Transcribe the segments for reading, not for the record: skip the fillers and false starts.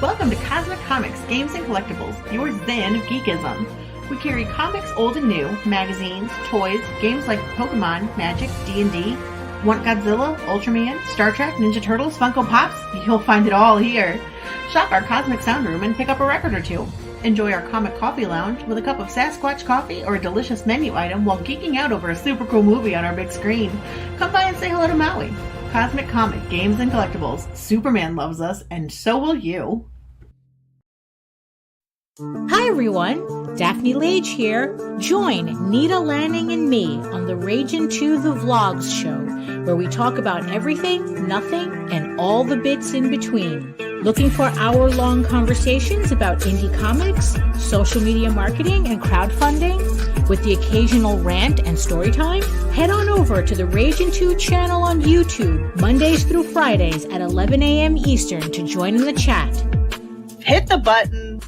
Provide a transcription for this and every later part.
Welcome to Cosmic Comics, Games and Collectibles, your zen of geekism. We carry comics old and new, magazines, toys, games like Pokemon, Magic, D&D. Want Godzilla, Ultraman, Star Trek, Ninja Turtles, Funko Pops? You'll find it all here. Shop our Cosmic Sound Room and pick up a record or two. Enjoy our Comic Coffee Lounge with a cup of Sasquatch coffee or a delicious menu item while geeking out over a super cool movie on our big screen. Come by and say hello to Maui. Cosmic Comic, Games and Collectibles. Superman loves us, and so will you. Hi everyone, Daphne Lage here. Join Nita Lanning and me on the Ragin' 2 The Vlogs show, where we talk about everything, nothing, and all the bits in between. Looking for hour-long conversations about indie comics, social media marketing, and crowdfunding, with the occasional rant and story time? Head on over to the Ragin' 2 channel on YouTube, Mondays through Fridays at 11 a.m. Eastern to join in the chat. Hit the button.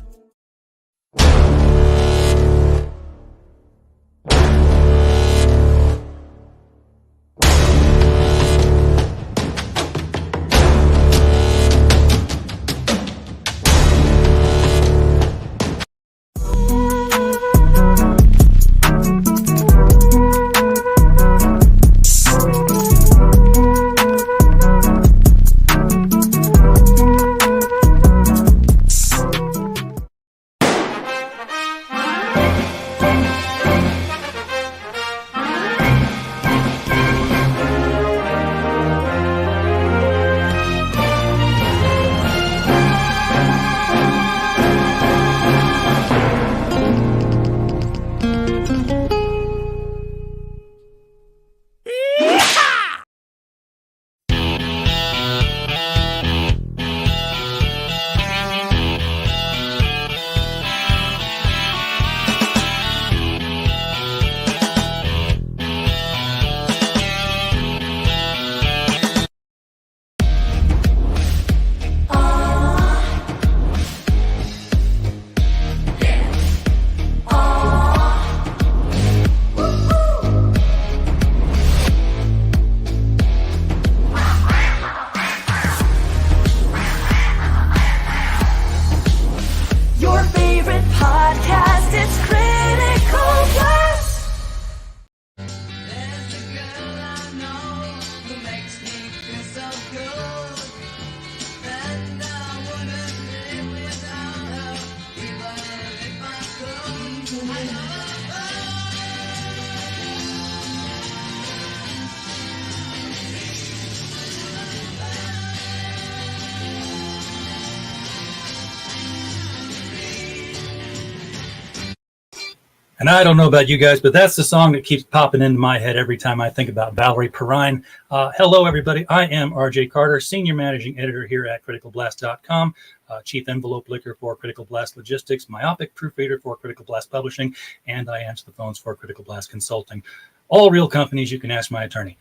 And I don't know about you guys, but that's the song that keeps popping into my head every time I think about Valerie Perrine. Hello, everybody. I am RJ Carter, Senior Managing Editor here at CriticalBlast.com, Chief Envelope Licker for Critical Blast Logistics, Myopic Proofreader for Critical Blast Publishing, and I answer the phones for Critical Blast Consulting. All real companies. You can ask my attorney.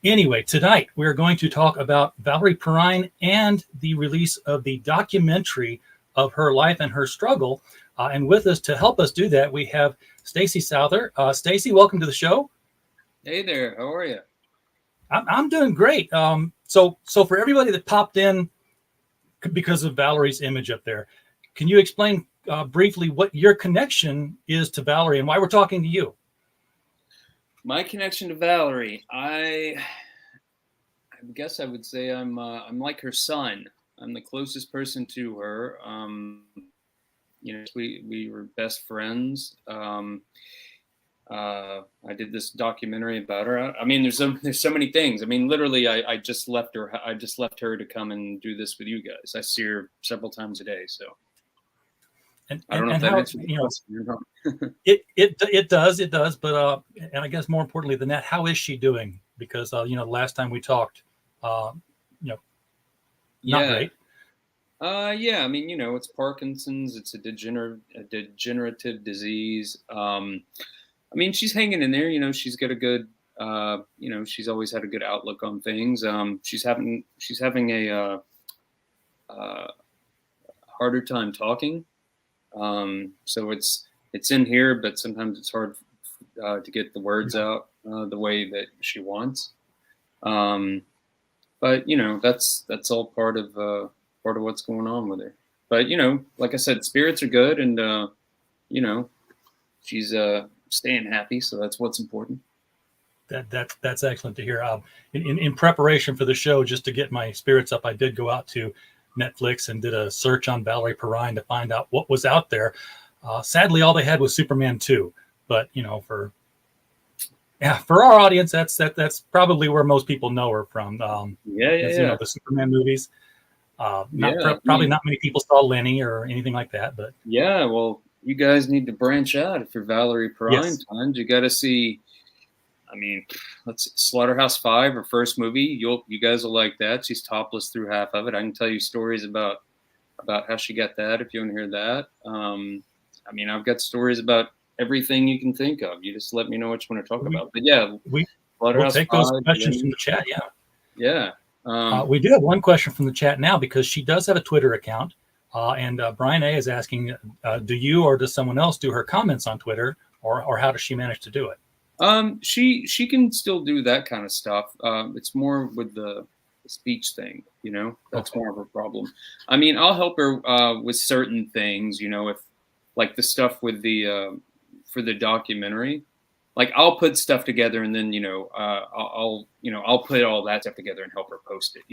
Anyway, tonight we're going to talk about Valerie Perrine and the release of the documentary of her life and her struggle. And with us to help us do that, we have Stacey Souther. Stacey, welcome to the show. Hey there, how are you? I'm doing great. So for everybody that popped in because of Valerie's image up there, can you explain briefly what your connection is to Valerie and why we're talking to you? My connection to Valerie, I guess I would say I'm like her son. I'm the closest person to her. We were best friends. I did this documentary about her. I mean, there's so many things. I mean, literally, I just left her. I just left her to come and do this with you guys. I see her several times a day. So I don't know if that answers your question. It does. But and I guess more importantly than that, how is she doing? Because the last time we talked, not great. Yeah, I mean, it's Parkinson's. It's a degenerative disease. I mean, she's hanging in there. She's got a good, she's always had a good outlook on things. She's having a harder time talking. So it's in here, but sometimes it's hard to get the words out the way that she wants. But that's all part of what's going on with her. But like I said, spirits are good, and she's staying happy, so that's what's important. That's excellent to hear. In preparation for the show, just to get my spirits up, I did go out to Netflix and did a search on Valerie Perrine to find out what was out there. Sadly, all they had was Superman 2. But for our audience, that's probably where most people know her from. The Superman movies. Probably not many people saw Lenny or anything like that. But yeah, well, you guys need to branch out if you're Valerie Perrine fans. You got to see. I mean, let's see, Slaughterhouse-5, her first movie. You guys will like that. She's topless through half of it. I can tell you stories about how she got that if you want to hear that. I mean, I've got stories about everything you can think of. You just let me know what you want to talk about. But yeah, we'll take those questions from the chat. Yeah. We do have one question from the chat now because she does have a Twitter account. And Brian A is asking, do you or does someone else do her comments on Twitter, or how does she manage to do it? She can still do that kind of stuff. It's more with the speech thing, that's more of a problem. I mean, I'll help her with certain things, if like the stuff with the for the documentary, like I'll put stuff together and then I'll put all that stuff together and help her post it,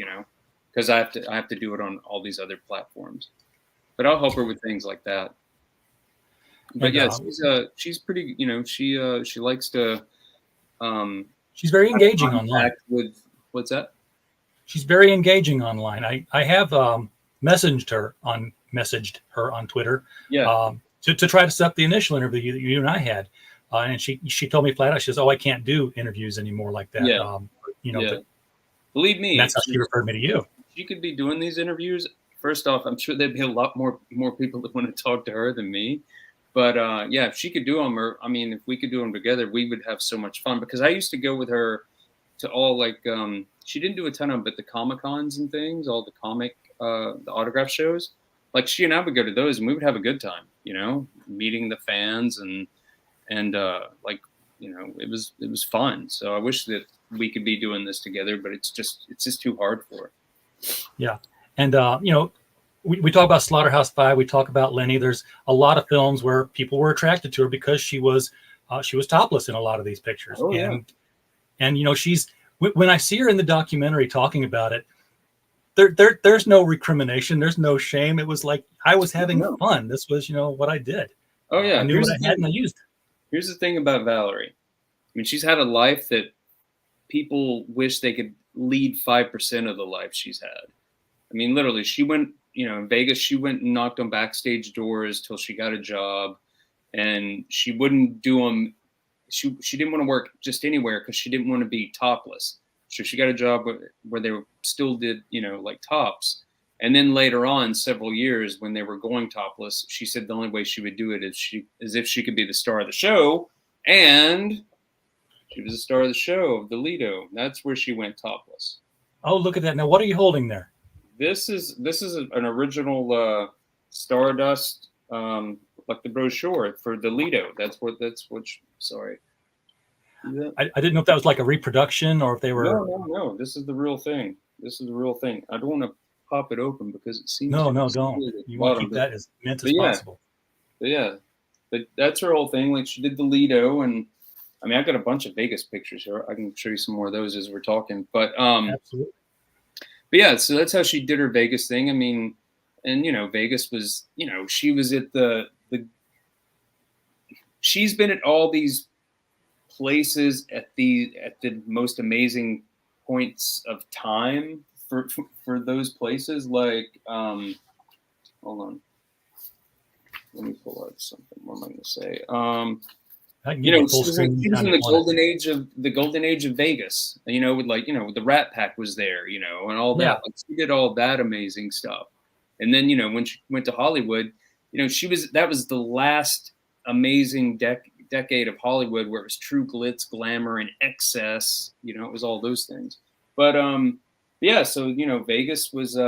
because I have to do it on all these other platforms. But I'll help her with things like that. But yeah, she's pretty. She likes to. She's very engaging online. What's that? She's very engaging online. I have messaged her on Twitter. Yeah. To try to set up the initial interview that you and I had, and she told me flat out, she says, "Oh, I can't do interviews anymore like that." Yeah. Believe me, that's how she referred me to you. She could be doing these interviews. First off, I'm sure there'd be a lot more people that want to talk to her than me. But if she could do them, or I mean, if we could do them together, we would have so much fun. Because I used to go with her to all she didn't do a ton of, but the Comic Cons and things, all the comic, the autograph shows. Like she and I would go to those, and we would have a good time. Meeting the fans and it was fun. So I wish that we could be doing this together, but it's just too hard for her. Yeah, and we talk about Slaughterhouse-5. We talk about Lenny. There's a lot of films where people were attracted to her because she was topless in a lot of these pictures. Oh, yeah. And she's, when I see her in the documentary talking about it, there's no recrimination. There's no shame. It was like I was having fun. This was what I did. Oh yeah, I knew what I had and I used. Here's the thing about Valerie. I mean, she's had a life that people wish they could lead 5% of the life she's had. I mean, literally, she went, in Vegas, she went and knocked on backstage doors till she got a job, and she wouldn't do them. She didn't want to work just anywhere because she didn't want to be topless. So she got a job where they still did, like tops. And then later on, several years when they were going topless, she said the only way she would do it is if she could be the star of the show. And she was the star of the show of the Lido. That's where she went topless. Oh, look at that. Now, what are you holding there? This is an original Stardust, like the brochure for the Lido. Sorry. I didn't know if that was like a reproduction or if they were. No. This is the real thing. I don't want to pop it open because it seems. No, don't. You want to keep that as mint as possible. But that's her whole thing. Like she did the Lido, and I mean, I've got a bunch of Vegas pictures here. I can show you some more of those as we're talking. But absolutely. But yeah, so that's how she did her Vegas thing. I mean, and Vegas was, she was at the. She's been at all these places at the most amazing points of time for those places. Like, hold on, let me pull out something. What am I going to say? She was in the golden age of Vegas. With the Rat Pack was there, and all that. Yeah. Like, she did all that amazing stuff. And then when she went to Hollywood, that was the last amazing decade of Hollywood where it was true glitz, glamour, and excess. It was all those things. But so Vegas was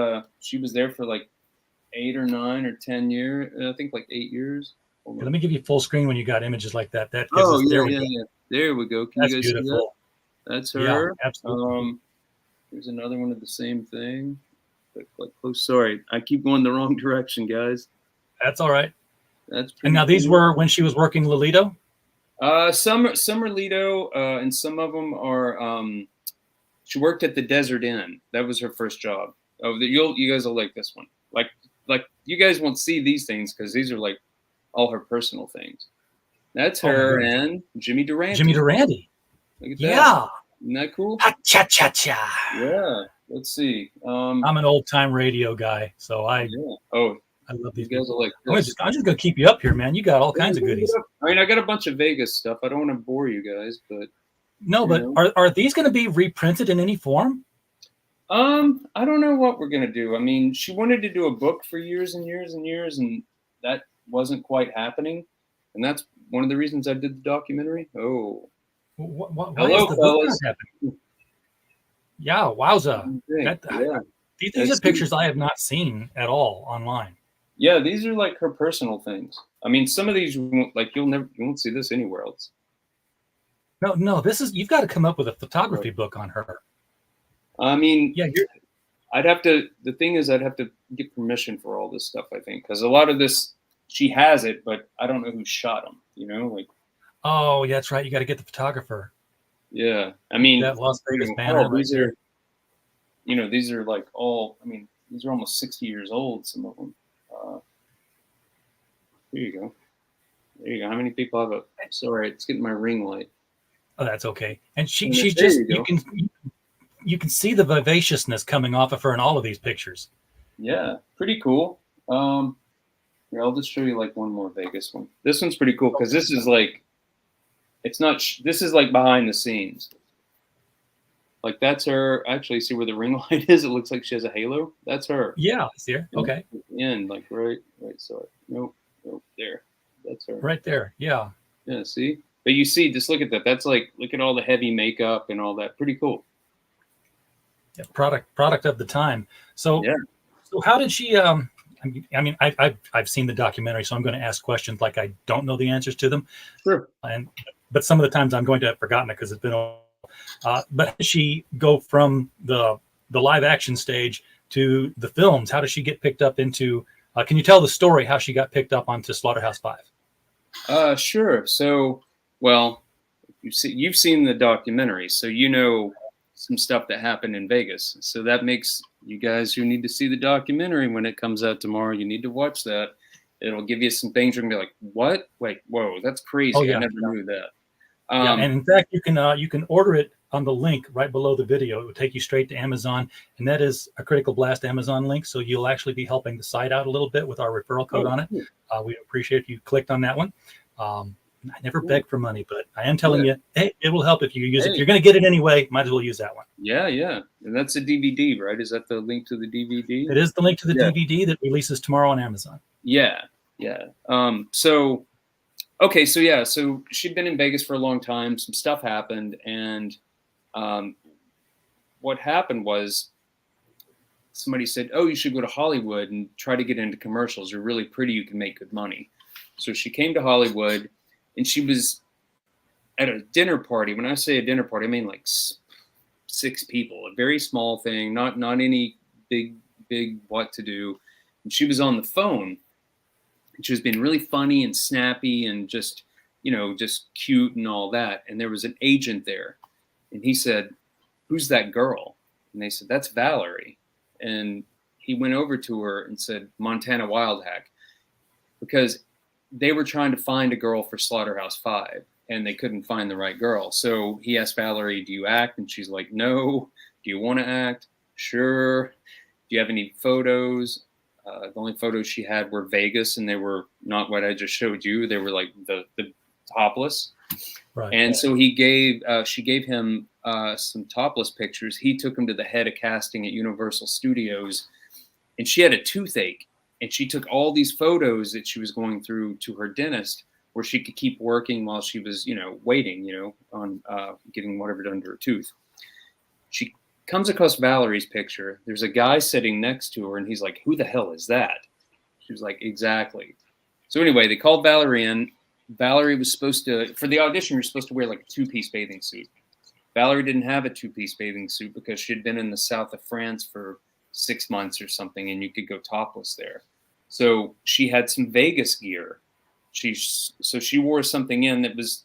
she was there for like 8 or 9 or 10 years. I think like 8 years. Yeah, let me give you full screen when you got images like that. There we go. Can That's you guys beautiful. see that? That's her. Yeah, absolutely. Here's another one of the same thing. Click close. Sorry, I keep going the wrong direction, guys. That's all right. That's And now these were when she was working Lolito? some are Lido, and some of them are. She worked at the Desert Inn. That was her first job. Oh, you guys will like this one. Like you guys won't see these things because these are like all her personal things. That's her and Jimmy Durante. Jimmy Durante. Look at that. Yeah. Isn't that cool? Ha, cha cha cha. Yeah. Let's see. I'm an old time radio guy, so I love you these. guys will like I'm this. just gonna keep you up here, man. You got all kinds of goodies. I mean, I got a bunch of Vegas stuff. I don't want to bore you guys, but No, but are these going to be reprinted in any form? I don't know what we're gonna do. I mean, she wanted to do a book for years and years and years, and that wasn't quite happening. And that's one of the reasons I did the documentary. Oh, Why hello, is the book fellas. not happening? Yeah, wowza! These are pictures I have not seen at all online. Yeah, these are like her personal things. I mean, some of these you won't see this anywhere else. No, you've got to come up with a photography book on her. I mean, yeah, the thing is, I'd have to get permission for all this stuff, I think, because a lot of this, she has it, but I don't know who shot them, like. Oh, yeah, that's right. You got to get the photographer. Yeah. I mean, that Las Vegas banner these are, these are like these are almost 60 years old, some of them. Here you go. There you go. How many people have sorry, it's getting my ring light. Oh, that's okay. And she's just, you can see the vivaciousness coming off of her in all of these pictures. Yeah, pretty cool. Here, I'll just show you like one more Vegas one. This one's pretty cool because this is like, this is like behind the scenes. Like that's her. Actually, see where the ring light is? It looks like she has a halo. That's her. Yeah, I see her. Okay. And like right. Sorry. Nope. There. That's her. Right there. Yeah. Yeah. See, but you see, just look at that. That's like, look at all the heavy makeup and all that. Pretty cool. Yeah, product of the time. So, yeah. So how did she? I mean, I've seen the documentary, so I'm going to ask questions like I don't know the answers to them. Sure. But some of the times I'm going to have forgotten it because it's been. But how did she go from the live action stage to the films? How does she get picked up into? Can you tell the story how she got picked up onto Slaughterhouse-5? Sure. So, well, you've seen the documentary, so you know some stuff that happened in Vegas. So that makes you guys who need to see the documentary when it comes out tomorrow, you need to watch that. It'll give you some things you're gonna be like, what? Wait, whoa, that's crazy. Oh, yeah. I never knew that. And in fact, you can order it on the link right below the video. It will take you straight to Amazon, and that is a Critical Blast Amazon link. So you'll actually be helping the site out a little bit with our referral code on it. We appreciate if you clicked on that one. I never beg for money, but I am telling you, hey, it will help if you use it. If you're going to get it anyway, might as well use that one. Yeah. And that's a DVD, right? Is that the link to the DVD? It is the link to the DVD that releases tomorrow on Amazon. Yeah. So she'd been in Vegas for a long time. Some stuff happened. And what happened was somebody said, oh, you should go to Hollywood and try to get into commercials. You're really pretty. You can make good money. So she came to Hollywood. And she was at a dinner party. When I say a dinner party, I mean like 6 people, a very small thing, not any big what to do. And she was on the phone. And she was being really funny and snappy and just cute and all that. And there was an agent there. And he said, who's that girl? And they said, that's Valerie. And he went over to her and said, Montana Wild Hack. Because they were trying to find a girl for Slaughterhouse-5, and they couldn't find the right girl. So he asked Valerie, do you act? And she's like, no. Do you want to act? Sure. Do you have any photos? The only photos she had were Vegas, and they were not what I just showed you. They were like the topless. Right. And so she gave him some topless pictures. He took him to the head of casting at Universal Studios, and she had a toothache. And she took all these photos that she was going through to her dentist where she could keep working while she was, waiting, on getting whatever done to her tooth. She comes across Valerie's picture. There's a guy sitting next to her, and he's like, who the hell is that? She was like, exactly. So anyway, they called Valerie in. Valerie was supposed to, for the audition, you're supposed to wear like a 2-piece bathing suit. Valerie didn't have a 2-piece bathing suit because she had been in the south of France for 6 months or something, and you could go topless there. So she had some Vegas gear. She wore something in that was,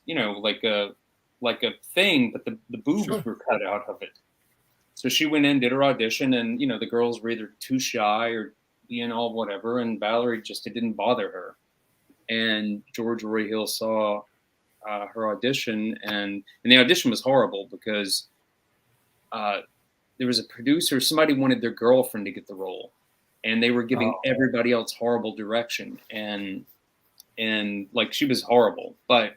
like a thing, but the boobs were cut out of it. So she went in, did her audition, and the girls were either too shy or being all whatever, and Valerie it didn't bother her. And George Roy Hill saw her audition, and the audition was horrible because there was a producer, somebody wanted their girlfriend to get the role, and they were giving everybody else horrible direction, and like she was horrible, but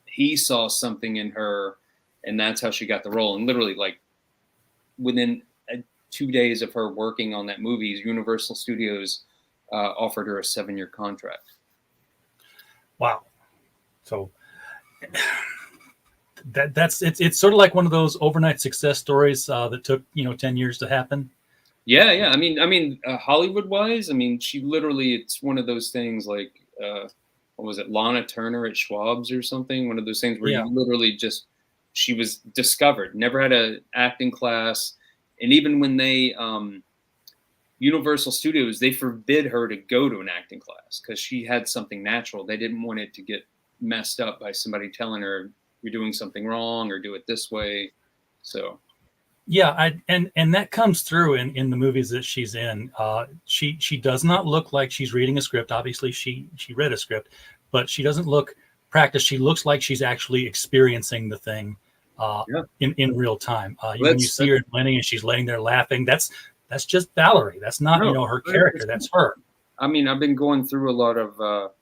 he saw something in her, and that's how she got the role. And literally, like within 2 days of her working on that movie, Universal Studios offered her a 7-year contract. Wow. So it's sort of like one of those overnight success stories that took 10 years to happen. Yeah. I mean, Hollywood wise, I mean, she literally, it's one of those things like what was it, Lana Turner at Schwab's or something? One of those things where you literally she was discovered, never had an acting class. And even when they, Universal Studios, they forbid her to go to an acting class because she had something natural. They didn't want it to get messed up by somebody telling her you're doing something wrong or do it this way. So. Yeah, and that comes through in the movies that she's in. She does not look like she's reading a script. Obviously, she read a script, but she doesn't look practiced. She looks like she's actually experiencing the thing in real time. When you see her in Lenny and she's laying there laughing, that's just Valerie. That's not her character. That's her. I mean, I've been going through a lot of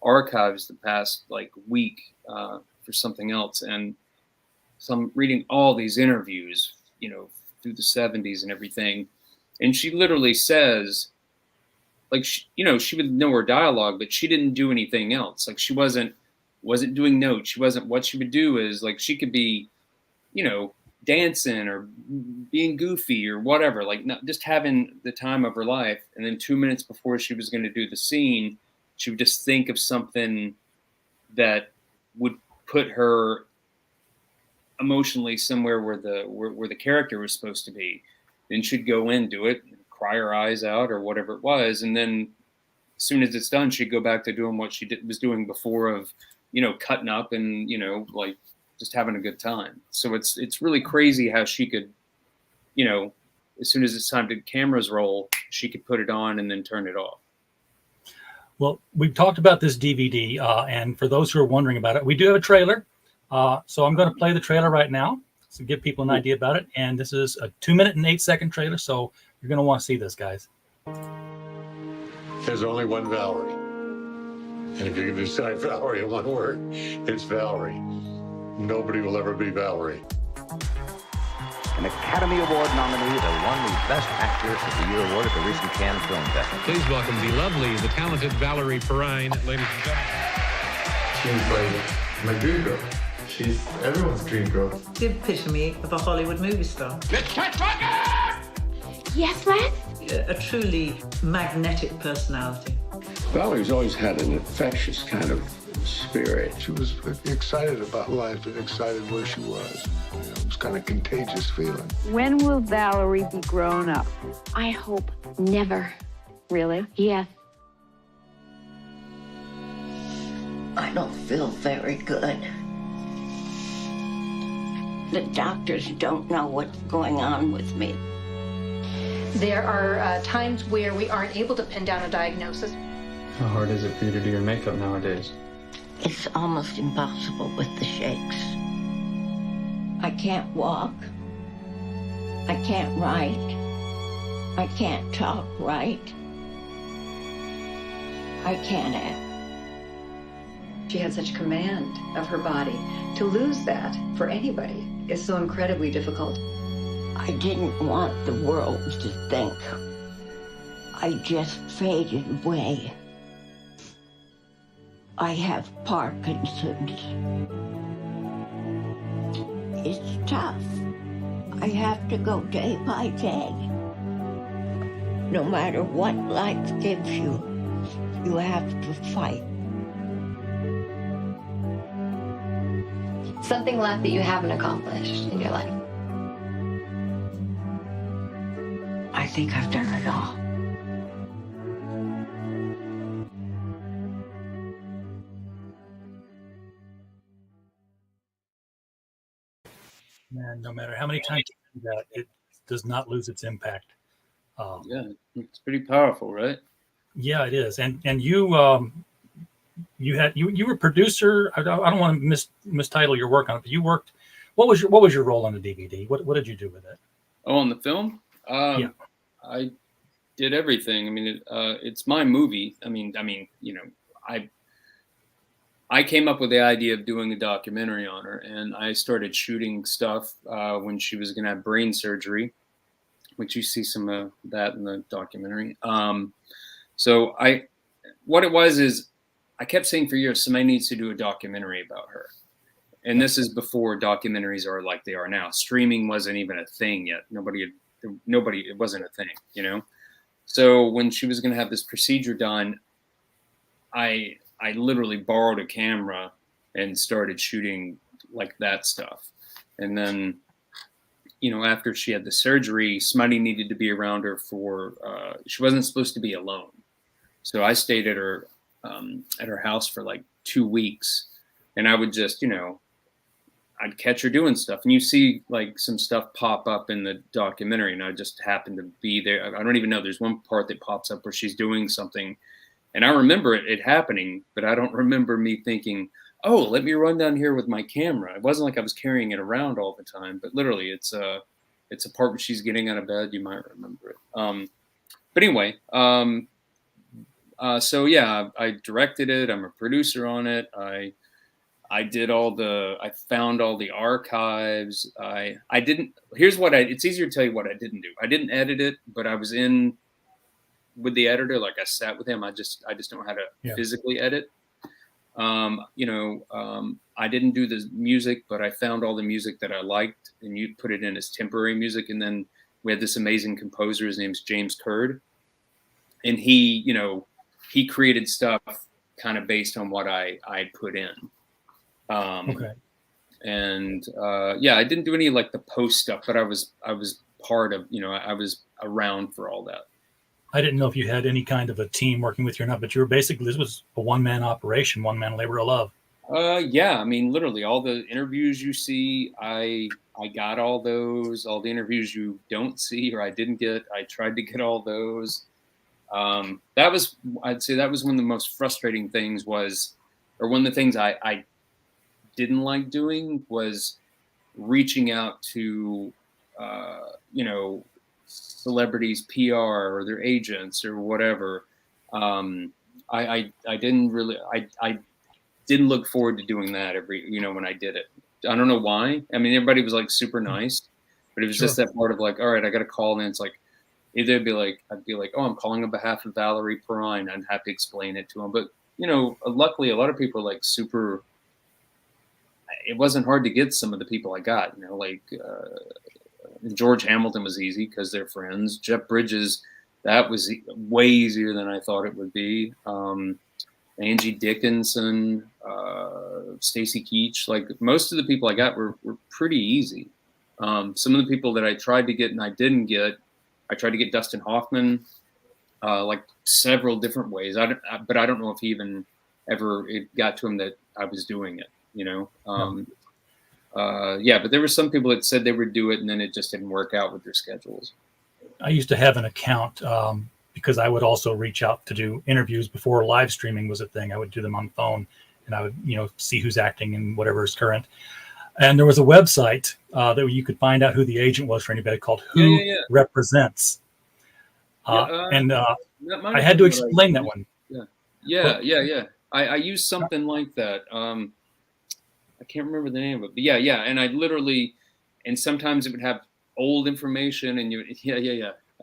archives the past week for something else, and so I'm reading all these interviews, through the 70s and everything. And she literally says, she would know her dialogue, but she didn't do anything else. Like she wasn't doing notes. What she would do is she could be, dancing or being goofy or whatever, not just having the time of her life. And then 2 minutes before she was going to do the scene, she would just think of something that would put her emotionally somewhere where the character was supposed to be. Then she'd go in, do it, cry her eyes out or whatever it was, and then as soon as it's done, she'd go back to doing what she was doing before of cutting up and just having a good time. So it's really crazy how she could as soon as it's time to cameras roll, she could put it on and then turn it off. Well, we've talked about this DVD, and for those who are wondering about it, we do have a trailer. So I'm going to play the trailer right now to give people an idea about it. And this is a 2-minute and 8-second trailer. So you're going to want to see this, guys. There's only one Valerie. And if you can decide Valerie in one word, it's Valerie. Nobody will ever be Valerie. An Academy Award nominee that won the Best Actor of the Year award at the recent Cannes Film Festival. Please welcome the lovely, the talented Valerie Perrine, ladies and gentlemen. She's my dream girl. She's everyone's dream girl. The epitome of a Hollywood movie star. Let's get talking! Yes, Rex? A truly magnetic personality. Valerie's always had an infectious kind of spirit. She was excited about life and excited where she was. It was kind of contagious feeling. When will Valerie be grown up? I hope never. Really? Yes. I don't feel very good. The doctors don't know what's going on with me. There are times where we aren't able to pin down a diagnosis. How hard is it for you to do your makeup nowadays? It's almost impossible with the shakes. I can't walk. I can't write. I can't talk right. I can't act. She had such command of her body. To lose that for anybody is so incredibly difficult. I didn't want the world to think I just faded away. I have Parkinson's. It's tough. I have to go day by day. No matter what life gives you, you have to fight. Something left that you haven't accomplished in your life. I think I've done it all. Man, no matter how many times you do that, it does not lose its impact. Yeah, it's pretty powerful, right? Yeah, it is. And you you were producer. I don't want to mistitle your work on it, but you worked. What was your role on the DVD? What did you do with it? Oh, on the film? Yeah. I did everything. I mean, it's my movie. I mean, you know, I came up with the idea of doing a documentary on her, and I started shooting stuff when she was going to have brain surgery, which you see some of that in the documentary. So what it was is I kept saying for years, somebody needs to do a documentary about her. And this is before documentaries are like they are now. Streaming wasn't even a thing yet. It wasn't a thing, you know? So when she was going to have this procedure done, I literally borrowed a camera and started shooting like that stuff. And then, you know, after she had the surgery, somebody needed to be around her she wasn't supposed to be alone. So I stayed at her house for like 2 weeks, and I would just, you know, I'd catch her doing stuff, and you see like some stuff pop up in the documentary, and I just happened to be there. I don't even know. There's one part that pops up where she's doing something, and I remember it happening, but I don't remember me thinking, oh, let me run down here with my camera. It wasn't like I was carrying it around all the time, but literally it's a part where she's getting out of bed. You might remember it. But anyway, so yeah, I directed it. I'm a producer on it. I found all the archives. It's easier to tell you what I didn't do. I didn't edit it, but I was in with the editor. Like I sat with him. I just don't know how to physically edit. I didn't do the music, but I found all the music that I liked, and you put it in as temporary music. And then we had this amazing composer. His name's James Curd, and he created stuff kind of based on what I'd put in. Okay. And I didn't do any like the post stuff, but I was part of, I was around for all that. I didn't know if you had any kind of a team working with you or not, but this was a one-man operation, one-man labor of love. Yeah, I mean, literally all the interviews you see, I got all those. All the interviews you don't see or I didn't get, I tried to get all those. I'd say that was one of the most frustrating things one of the things I didn't like doing was reaching out to, celebrities' PR or their agents or whatever. I didn't really, I didn't look forward to doing that when I did it. I don't know why. I mean, everybody was like super nice, but it was just that part of like, all right, I got to call, and it's like, either I'd be like, oh, I'm calling on behalf of Valerie Perrine. I'd have to explain it to them. But, luckily a lot of people are like super, it wasn't hard to get some of the people I got, George Hamilton was easy because they're friends. Jeff Bridges, that was way easier than I thought it would be. Angie Dickinson, Stacy Keach, like most of the people I got were pretty easy. Some of the people that I tried to get and I didn't get, I tried to get Dustin Hoffman, like several different ways. But I don't know if he even it got to him that I was doing it, but there were some people that said they would do it and then it just didn't work out with their schedules. I used to have an account because I would also reach out to do interviews before live streaming was a thing. I would do them on the phone and I would, see who's acting and whatever is current. And there was a website that you could find out who the agent was for anybody called Who Represents. And I had to explain that one. Yeah. I used something like that. I can't remember the name of it, but yeah. And I literally, and sometimes it would have old information and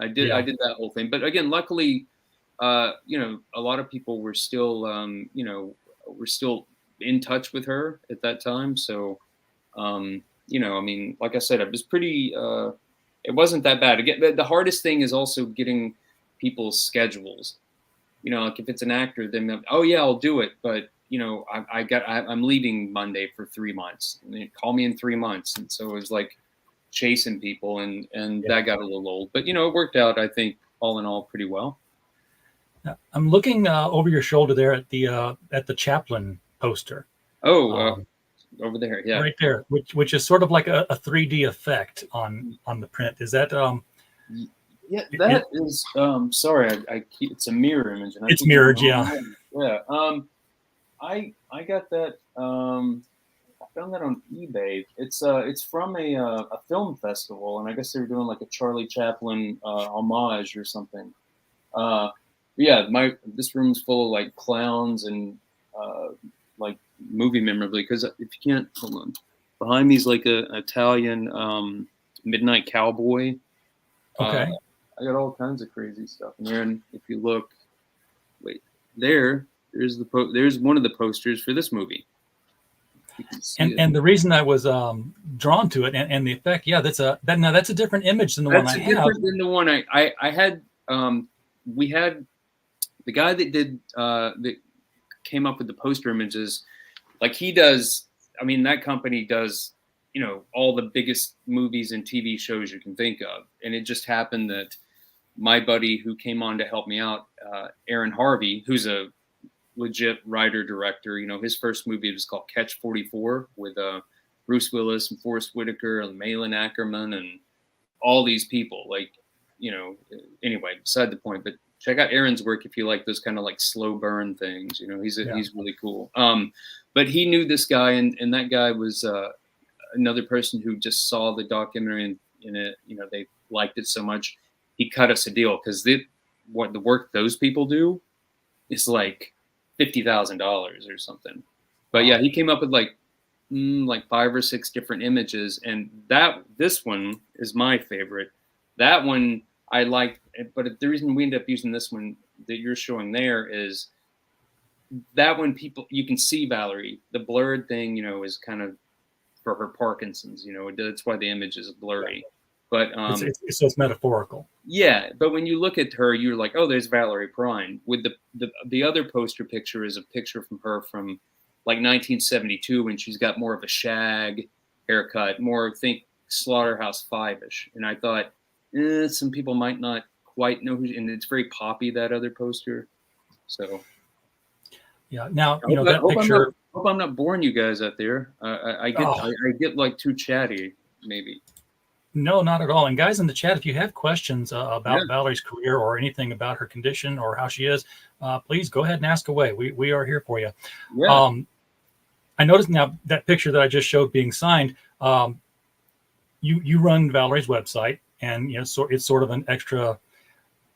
I did that whole thing. But again, luckily, a lot of people were still, were still in touch with her at that time. So, like I said, it was pretty, it wasn't that bad. Again, the hardest thing is also getting people's schedules. Like if it's an actor, then, oh yeah, I'll do it. But, I'm leaving Monday for 3 months. And they call me in 3 months. And so it was like chasing people, and that got a little old. But it worked out, I think, all in all, pretty well. I'm looking over your shoulder there at the Chaplin poster. Oh, over there, yeah, right there, which is sort of like a 3D effect on the print. Is that Yeah, that is. Sorry, I keep, it's a mirror image. And it's mirrored, yeah. Yeah. I got that. I found that on eBay. It's from a film festival, and I guess they were doing like a Charlie Chaplin homage or something. Yeah, this room's full of like clowns and like movie memorabilia. Because if you can't, hold on, behind me is like a Italian Midnight Cowboy. Okay. I got all kinds of crazy stuff in there, and if you look, there's one of the posters for this movie. And the reason I was drawn to it and the effect, yeah, that's a different image than the one I have. That's different than the one I had. We had the guy that did that came up with the poster images, like he does. I mean, that company does, all the biggest movies and TV shows you can think of, and it just happened that my buddy who came on to help me out, Aaron Harvey, who's a legit writer director. His first movie was called Catch 44 with Bruce Willis and Forrest Whitaker and Malin Ackerman and all these people. Anyway, beside the point. But check out Aaron's work if you like those kind of like slow burn things. He's really cool. But he knew this guy, and that guy was another person who just saw the documentary and it. They liked it so much. He cut us a deal because the work those people do is like $50,000 or something. But yeah, he came up with like 5 or 6 different images, and this one is my favorite. That one I liked, but the reason we ended up using this one that you're showing there is that one you can see Valerie. The blurred thing, is kind of for her Parkinson's. That's why the image is blurry. But it's metaphorical. Yeah, but when you look at her, you're like, oh, there's Valerie Perrine. With the other poster picture is a picture from her from like 1972 when she's got more of a shag haircut, more think Slaughterhouse-Five-ish. And I thought, some people might not quite know who, and it's very poppy, that other poster. So yeah, now that picture. Hope I'm not boring you guys out there. I get like too chatty, maybe. No, not at all. And guys in the chat, if you have questions about Valerie's career or anything about her condition or how she is, please go ahead and ask away. We are here for you. Yeah. I noticed now that picture that I just showed being signed. You run Valerie's website, and so it's sort of an extra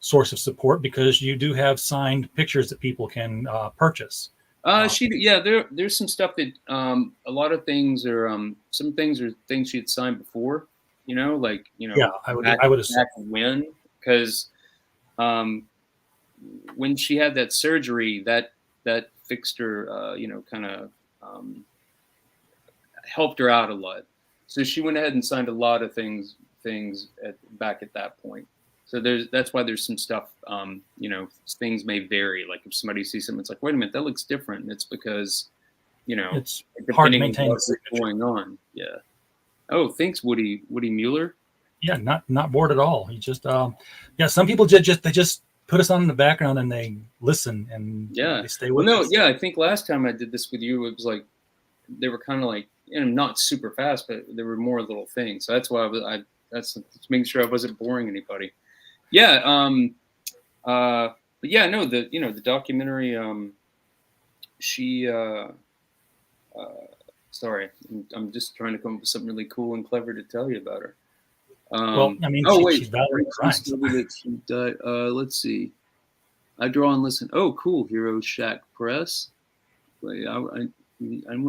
source of support because you do have signed pictures that people can purchase. There's some stuff that a lot of things are some things are things she had signed before. I would assume when, because when she had that surgery, that fixed her, kind of helped her out a lot. So she went ahead and signed a lot of things back at that point. So that's why there's some stuff, things may vary. Like if somebody sees something, it's like, wait a minute, that looks different. And it's because, it's depending hard to maintain on what's going on. Yeah. Oh, thanks, Woody Mueller. Yeah, not bored at all. He just some people just put us on in the background and they listen and they stay with us. I think last time I did this with you, it was like they were kind of like not super fast, but there were more little things. So that's why that's making sure I wasn't boring anybody. Yeah. But yeah, no, the documentary. Sorry, I'm just trying to come up with something really cool and clever to tell you about her. She's Valerie Perrine. Let's see. I draw and listen. Oh, cool. Hero Shack Press. Wait, I want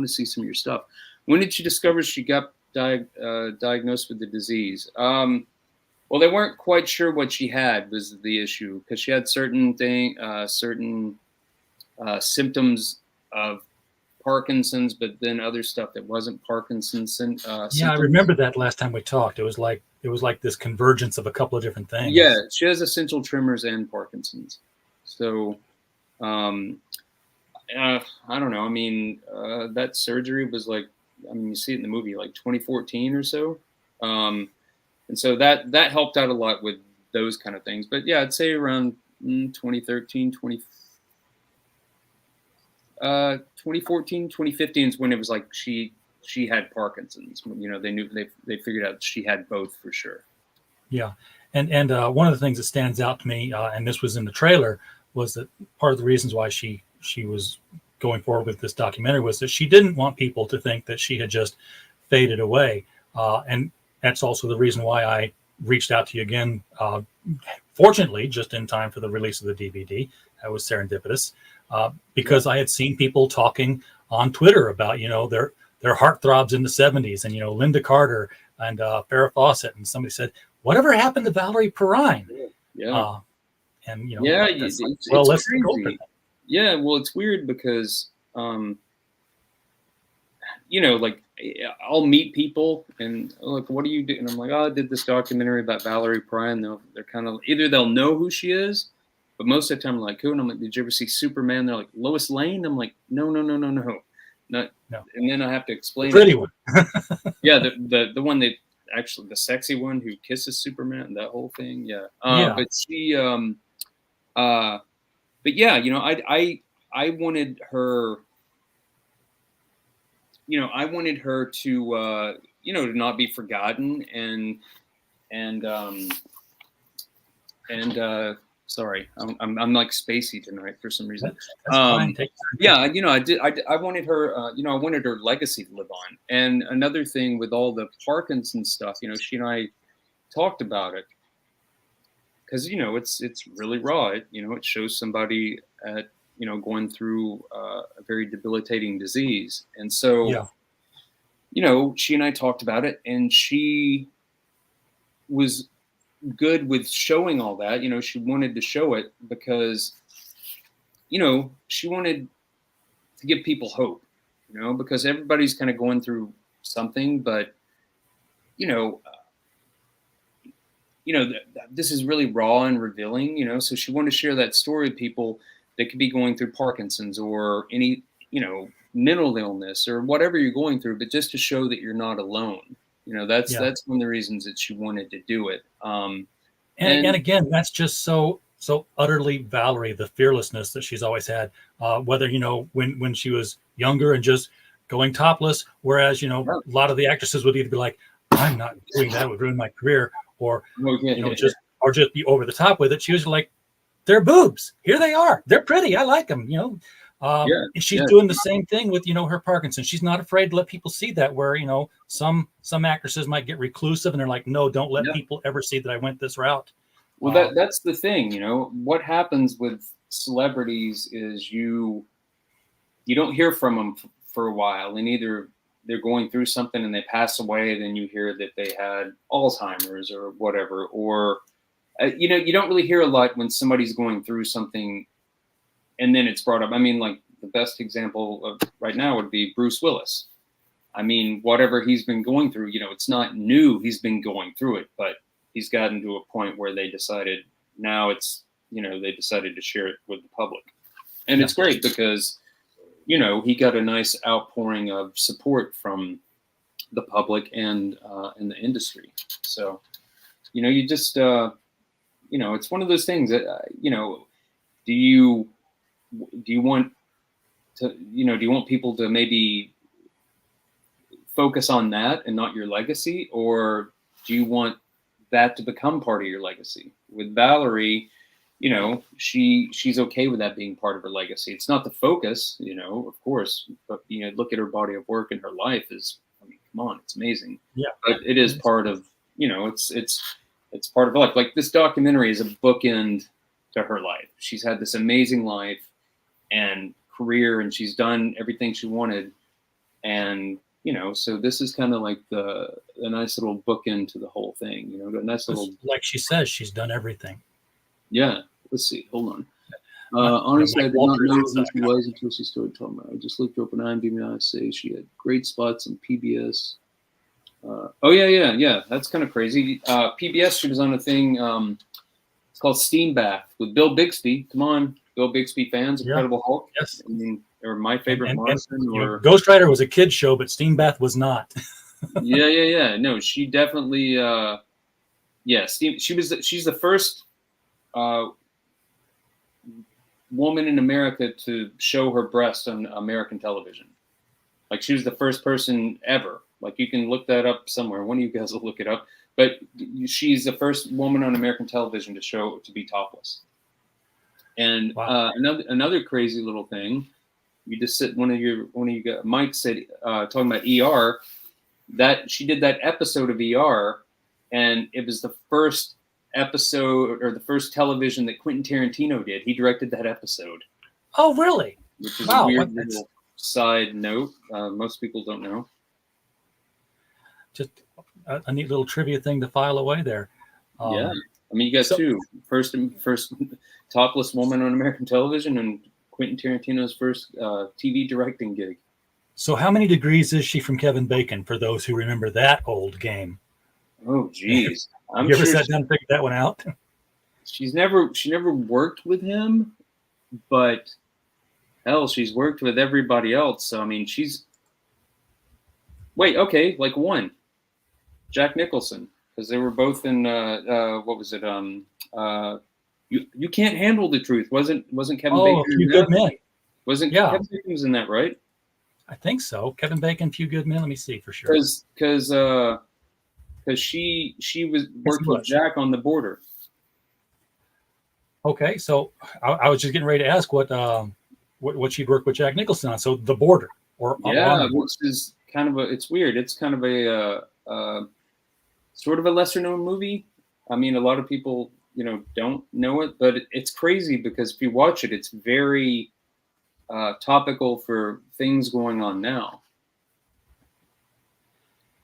to see some of your stuff. When did she discover she got diagnosed with the disease? Well, they weren't quite sure what she had was the issue, because she had certain symptoms of Parkinson's, but then other stuff that wasn't Parkinson's. I remember that last time we talked. It was like this convergence of a couple of different things. Yeah, she has essential tremors and Parkinson's. So, I don't know. I mean, that surgery was like, you see it in the movie, like 2014 or so. And so that helped out a lot with those kind of things. But yeah, I'd say around 2013, 2014, 2015 is when it was like she had Parkinson's. You know, they figured out she had both for sure. Yeah. And one of the things that stands out to me, and this was in the trailer, was that part of the reasons why she was going forward with this documentary was that she didn't want people to think that she had just faded away. And that's also the reason why I reached out to you again, fortunately, just in time for the release of the DVD. That was serendipitous, because I had seen people talking on Twitter about, you know, their heartthrobs in the 70s, and, you know, Linda Carter and Farrah Fawcett. And somebody said, whatever happened to Valerie Perrine? Yeah. And, you know, yeah, that's like, it's well, let's crazy. go for that. Yeah, well, it's weird because, you know, like I'll meet people and like, what do you do? And I'm like, oh, I did this documentary about Valerie Perrine. They're kind of either they'll know who she is, but most of the time I'm like, who? And I'm like, did you ever see Superman? They're like, Lois Lane. I'm like, no, not. No. And then I have to explain. The pretty one. Yeah, the one that actually the sexy one who kisses Superman. That whole thing. Yeah. Yeah. But she. But yeah, you know, I wanted her. You know, I wanted her to, you know, to not be forgotten and sorry, I'm like spacey tonight for some reason. That's fine. Yeah, you know, I wanted her, you know, I wanted her legacy to live on. And another thing with all the Parkinson's stuff, you know, she and I talked about it because, you know, it's really raw. You know, it shows somebody at, you know, going through a very debilitating disease. And so, yeah. You know, she and I talked about it, and she was good with showing all that. You know, she wanted to show it because, you know, she wanted to give people hope, you know, because everybody's kind of going through something, but, you know, this is really raw and revealing, you know, so she wanted to share that story with people that could be going through Parkinson's or any, you know, mental illness or whatever you're going through, but just to show that you're not alone. You know, that's one of the reasons that she wanted to do it. And again, that's just so utterly Valerie, the fearlessness that she's always had, whether, you know, when she was younger and just going topless, whereas, you know, a lot of the actresses would either be like, I'm not doing that, it would ruin my career, or, you know, just be over the top with it. She was like, they're boobs. Here they are. They're pretty. I like them, you know. She's doing the same thing with, you know, her Parkinson's. She's not afraid to let people see that, where, you know, some actresses might get reclusive and they're like, no, don't let people ever see that I went this route. Well, that's the thing, you know, what happens with celebrities is you don't hear from them for a while, and either they're going through something and they pass away, then you hear that they had Alzheimer's or whatever, or, you know, you don't really hear a lot when somebody's going through something and then it's brought up. I mean, like the best example of right now would be Bruce Willis. I mean, whatever he's been going through, you know, it's not new. He's been going through it, but he's gotten to a point where they decided now it's, you know, they decided to share it with the public. And it's great because, you know, he got a nice outpouring of support from the public and in the industry. So, you know, you just, you know, it's one of those things that, you know, do you want to, you know, do you want people to maybe focus on that and not your legacy, or do you want that to become part of your legacy? With Valerie, you know, she's okay with that being part of her legacy. It's not the focus, you know, of course, but, you know, look at her body of work and her life is, I mean, come on, it's amazing. Yeah. But it is part of, you know, it's part of her life. Like this documentary is a bookend to her life. She's had this amazing life and career, and she's done everything she wanted. And, you know, so this is kind of like the nice little bookend to the whole thing, you know, a nice little, like she says, she's done everything. Yeah. Let's see. Hold on. Honestly, I did not know who she was until she started talking about it. I just looked her up on IMDb and I say she had great spots on PBS. Oh yeah. That's kind of crazy. PBS, she was on a thing. It's called Steam Bath with Bill Bixby. Come on, Bill Bixby fans, Incredible Hulk. Yes. I mean, or My Favorite Martian, or Ghost Rider was a kid's show, but Steam Bath was not. Yeah. No, she definitely, Yeah, she's the first woman in America to show her breast on American television. Like, she was the first person ever. Like, you can look that up somewhere. One of you guys will look it up. But she's the first woman on American television to be topless. And wow. Another crazy little thing, you just said one of you guys, Mike said, talking about ER, that she did that episode of ER, and it was the first episode or the first television that Quentin Tarantino did. He directed that episode. Oh, really? Which is wow. a weird little side note. Most people don't know. Just a neat little trivia thing to file away there. Yeah, I mean, you got two. First topless woman on American television, and Quentin Tarantino's first TV directing gig. So how many degrees is she from Kevin Bacon, for those who remember that old game? Oh, geez. You ever sat down and figured that one out? She never worked with him, but hell, she's worked with everybody else. So, I mean, like one. Jack Nicholson, because they were both in what was it? You Can't Handle the Truth. Wasn't Kevin Bacon? A Few Good Men. Kevin Bacon was in that, right? I think so. Kevin Bacon, Few Good Men. Let me see for sure. Because she worked with Jack on The Border. Okay, so I was just getting ready to ask what she'd worked with Jack Nicholson on. So The Border, which is kind of it's weird. It's kind of a sort of a lesser known movie. I mean, a lot of people don't know it, but it's crazy because if you watch it, it's very topical for things going on now.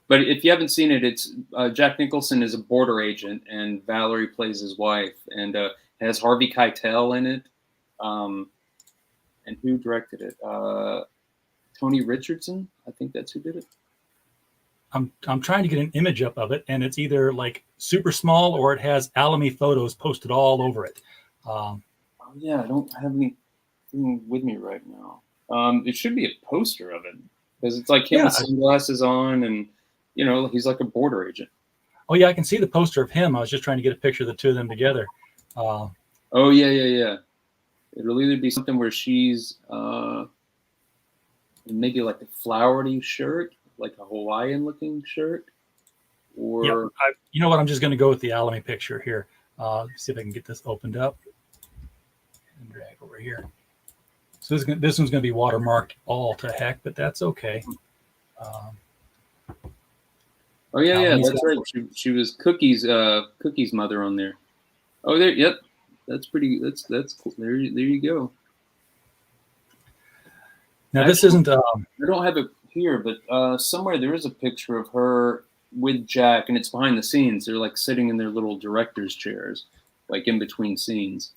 But if you haven't seen it, it's Jack Nicholson is a border agent, and Valerie plays his wife, and has Harvey Keitel in it. And who directed it? Tony Richardson, I think that's who did it. I'm trying to get an image up of it, and it's either like super small or it has Alamy photos posted all over it. Oh yeah, I don't have anything with me right now. It should be a poster of it because it's like him with sunglasses on, and he's like a border agent. Oh yeah, I can see the poster of him. I was just trying to get a picture of the two of them together. Oh yeah. It'll either be something where she's maybe like a flowery shirt, like a Hawaiian-looking shirt, or you know what? I'm just going to go with the Alamy picture here. See if I can get this opened up and drag over here. So this one's going to be watermarked all to heck, but that's okay. Oh yeah, that's right. She was Cookie's mother on there. Oh, there. Yep, that's pretty. That's cool. There you go. Now this isn't. I don't have it here, but somewhere there is a picture of her with Jack, and it's behind the scenes. They're like sitting in their little director's chairs, like in between scenes.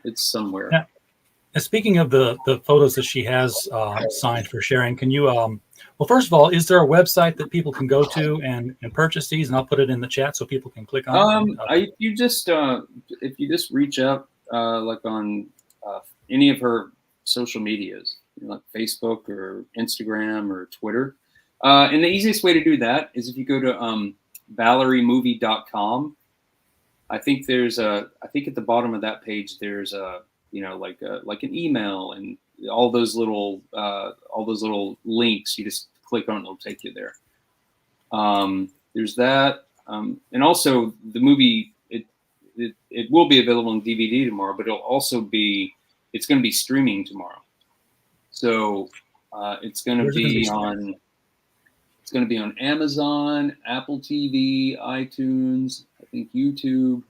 It's somewhere. Now, speaking of the photos that she has signed for sharing, can you? Well, first of all, is there a website that people can go to and purchase these? And I'll put it in the chat so people can click on it. If you just reach out like on any of her social medias, like Facebook or Instagram or Twitter. And the easiest way to do that is if you go to valeriemovie.com. I think at the bottom of that page there's like an email and all those little links. You just click on it, it'll take you there. There's that, and also the movie. It will be available on DVD tomorrow, but it's going to be streaming tomorrow. So it's going to be on Amazon, Apple TV, iTunes, I think YouTube.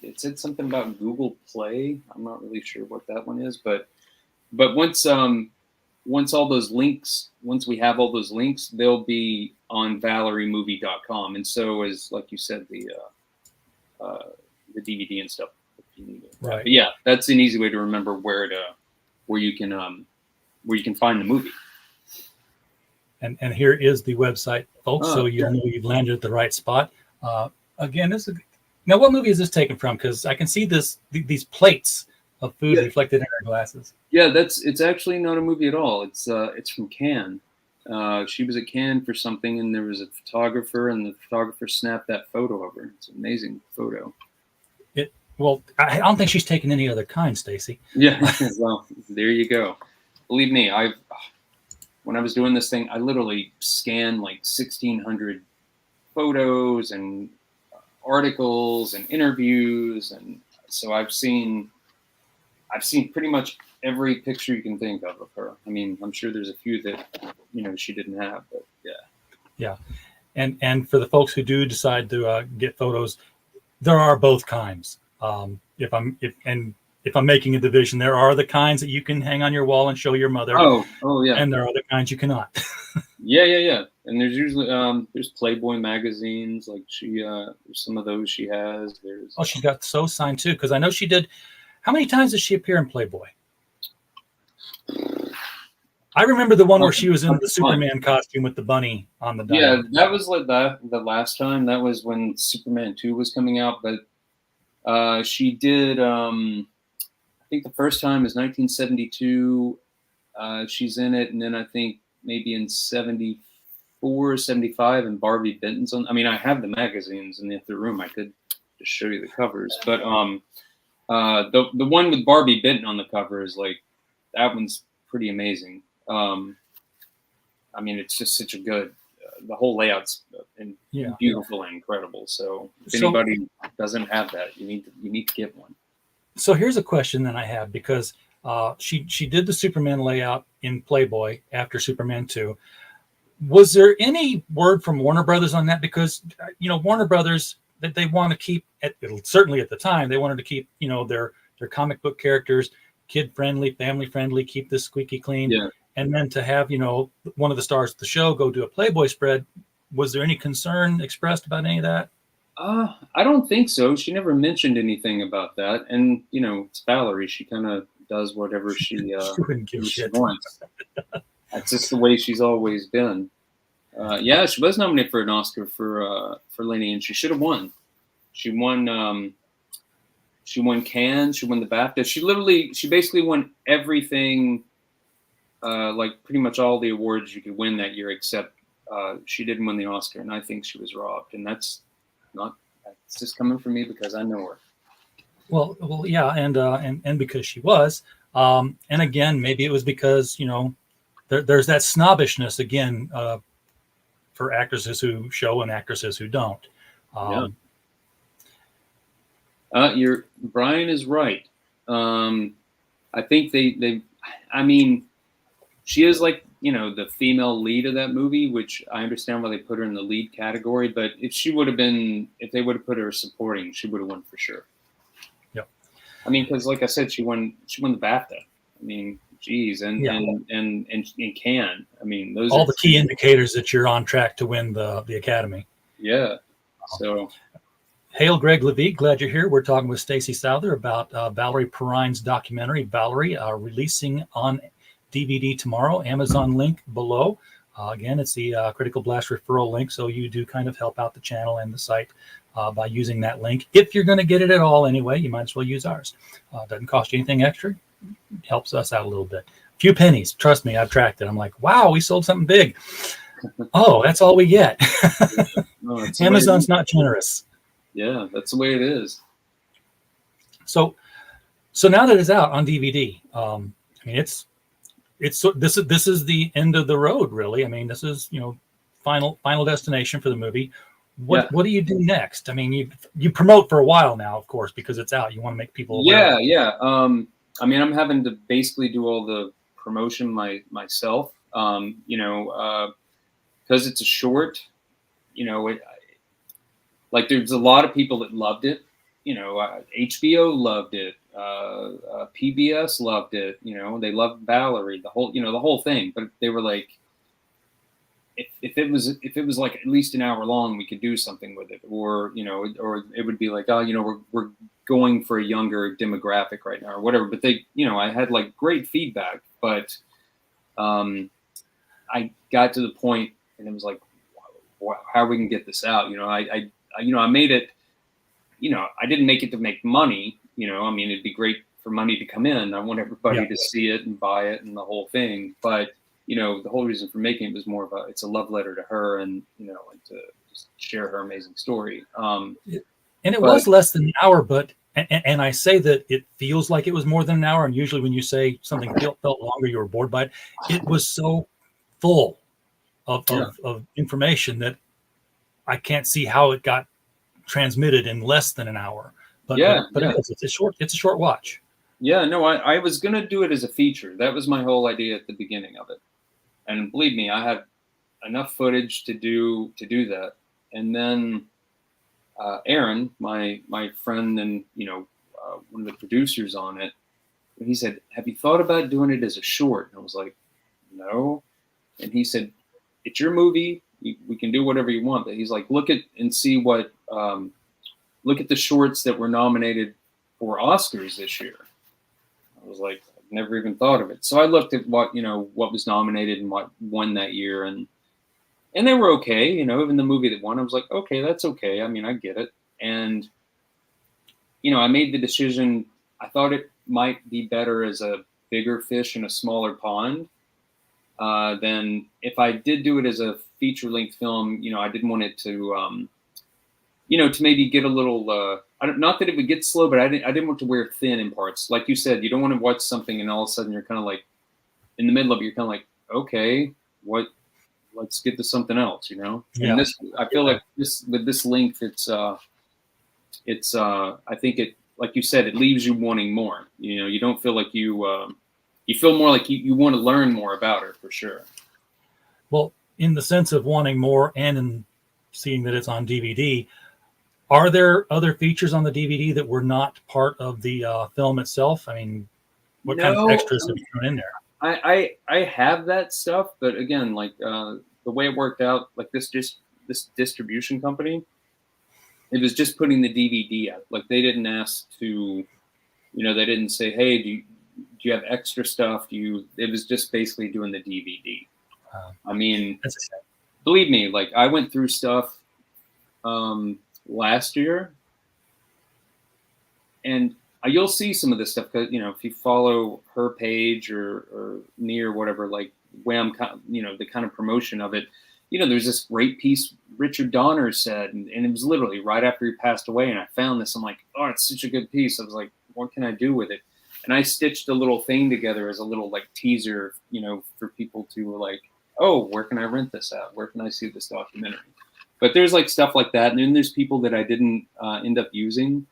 It said something about Google Play. I'm not really sure what that one is, but once all those links, once we have all those links, they'll be on valeriemovie.com. And so is, like you said, the DVD and stuff. If you need it. Right. But yeah, that's an easy way to remember where you can find the movie. And here is the website, folks. So you'll know you've landed at the right spot. Again, now what movie is this taken from? Because I can see these plates of food reflected in our glasses. Yeah, it's actually not a movie at all. It's from Cannes. She was at Cannes for something, and there was a photographer, and the photographer snapped that photo of her. It's an amazing photo. Well, I don't think she's taken any other kind, Stacey. Yeah, well, there you go. Believe me, when I was doing this thing, I literally scanned like 1,600 photos and articles and interviews, and so I've seen pretty much every picture you can think of her. I mean, I'm sure there's a few that she didn't have, but yeah. And for the folks who do decide to get photos, there are both kinds. If I'm making a division, there are the kinds that you can hang on your wall and show your mother. Oh yeah. And there are other kinds you cannot. Yeah. And there's usually there's Playboy magazines, like there's some of those she has. There's she's got so signed too, because I know she did. How many times did she appear in Playboy? I remember the one where she was in the Superman costume with the bunny on the dial. Yeah, that was like the last time. That was when Superman 2 was coming out, but she did, I think the first time is 1972. She's in it. And then I think maybe in 74, 75, and Barbie Benton's on. I mean, I have the magazines in the other room. I could just show you the covers. But the one with Barbie Benton on the cover is like, that one's pretty amazing. I mean, it's just such a good, the whole layout's beautiful and incredible. So if anybody doesn't have that, you need to get one. So here's a question that I have, because she did the Superman layout in Playboy after Superman 2. Was there any word from Warner Brothers on that? Because Warner Brothers, that they want to keep certainly at the time they wanted to keep their comic book characters kid friendly, family friendly, keep this squeaky clean. Yeah. And then to have, one of the stars of the show go do a Playboy spread, was there any concern expressed about any of that? I don't think so. She never mentioned anything about that. And, it's Valerie. She kind of does whatever she wants. That's just the way she's always been. Yeah, she was nominated for an Oscar for Lenny, and she should have won. She won Cannes. She won the BAFTA. She basically won everything. Like pretty much all the awards you could win that year, except she didn't win the Oscar, and I think she was robbed. And that's just coming from me because I know her. Well, yeah, and because she was, and again, maybe it was because there's that snobbishness again for actresses who show and actresses who don't. Brian is right. I think I mean, she is like, the female lead of that movie, which I understand why they put her in the lead category. But if they would have put her supporting, she would have won for sure. Yeah. I mean, because like I said, she won the BAFTA. I mean, geez, and Cannes. I mean, those all the key indicators that you're on track to win the Academy. Yeah. So. Hail, Greg Levy. Glad you're here. We're talking with Stacey Souther about Valerie Perrine's documentary, Valerie, releasing on DVD tomorrow. Amazon link below. Again, it's the Critical Blast referral link, so you do kind of help out the channel and the site by using that link. If you're going to get it at all anyway, you might as well use ours. Doesn't cost you anything extra. It helps us out a little bit. A few pennies. Trust me, I've tracked it. I'm like, wow, we sold something big. Oh, that's all we get. No, Amazon's not generous. Yeah, that's the way it is. So now that it's out on DVD, I mean, this is the end of the road, really. I mean, this is final destination for the movie. What do you do next? I mean, you promote for a while now, of course, because it's out. You want to make people aware. Yeah. I mean, I'm having to basically do all the promotion myself. Because it's a short. Like there's a lot of people that loved it. HBO loved it. PBS loved it. They loved Valerie, the whole thing. But they were like, if it was like at least an hour long, we could do something with it, or it would be like, we're going for a younger demographic right now, or whatever. But they, I had like great feedback, but I got to the point, and it was like, how are we gonna get this out? I made it. I didn't make it to make money. I mean, it'd be great for money to come in. I want everybody to see it and buy it and the whole thing. But you know, the whole reason for making it was more of it's a love letter to her, and you know, and to just share her amazing story. And it was less than an hour, but and I say that it feels like it was more than an hour. And usually, when you say something felt longer, you were bored by it. It was so full of information that I can't see how it got transmitted in less than an hour. But it's a short watch. Yeah, no, I was gonna do it as a feature. That was my whole idea at the beginning of it. And believe me, I had enough footage to do that. And then Aaron, my friend, and you know, one of the producers on it, he said, "Have you thought about doing it as a short?" And I was like, "No." And he said, "It's your movie. We can do whatever you want." But he's like, "Look at and see what. Look at the shorts that were nominated for Oscars this year." I was like, I've never even thought of it. So I looked at what was nominated and what won that year, and they were okay. You know, even the movie that won, I was like, okay, that's okay. I mean, I get it. And you know, I made the decision. I thought it might be better as a bigger fish in a smaller pond than if I did do it as a feature-length film. You know, I didn't want it to, to maybe get a little. Not that it would get slow, but I didn't want to wear thin in parts. Like you said, you don't want to watch something and all of a sudden you're kind of like, in the middle of it, you're kind of like, okay, let's get to something else, you know? Yeah. And I feel like with this length, it's I think it, like you said, it leaves you wanting more. You know, you don't feel like you feel more like you want to learn more about her for sure. Well, in the sense of wanting more and in seeing that it's on DVD, are there other features on the DVD that were not part of the film itself? I mean, what kind of extras have you thrown in there? I have that stuff, but again, like the way it worked out, like this distribution company, it was just putting the DVD out. Like they didn't ask to, they didn't say, hey, do you have extra stuff? It was just basically doing the DVD. I mean, believe me, like I went through stuff last year, and you'll see some of this stuff because if you follow her page or me or whatever, like where I'm, the kind of promotion of it, there's this great piece Richard Donner said, and it was literally right after he passed away, and I found this. I'm like, oh, it's such a good piece. I was like, what can I do with it? And I stitched a little thing together as a little like teaser, for people to like, oh, where can I rent this at? Where can I see this documentary? But there's like stuff like that, and then there's people that I didn't end up using,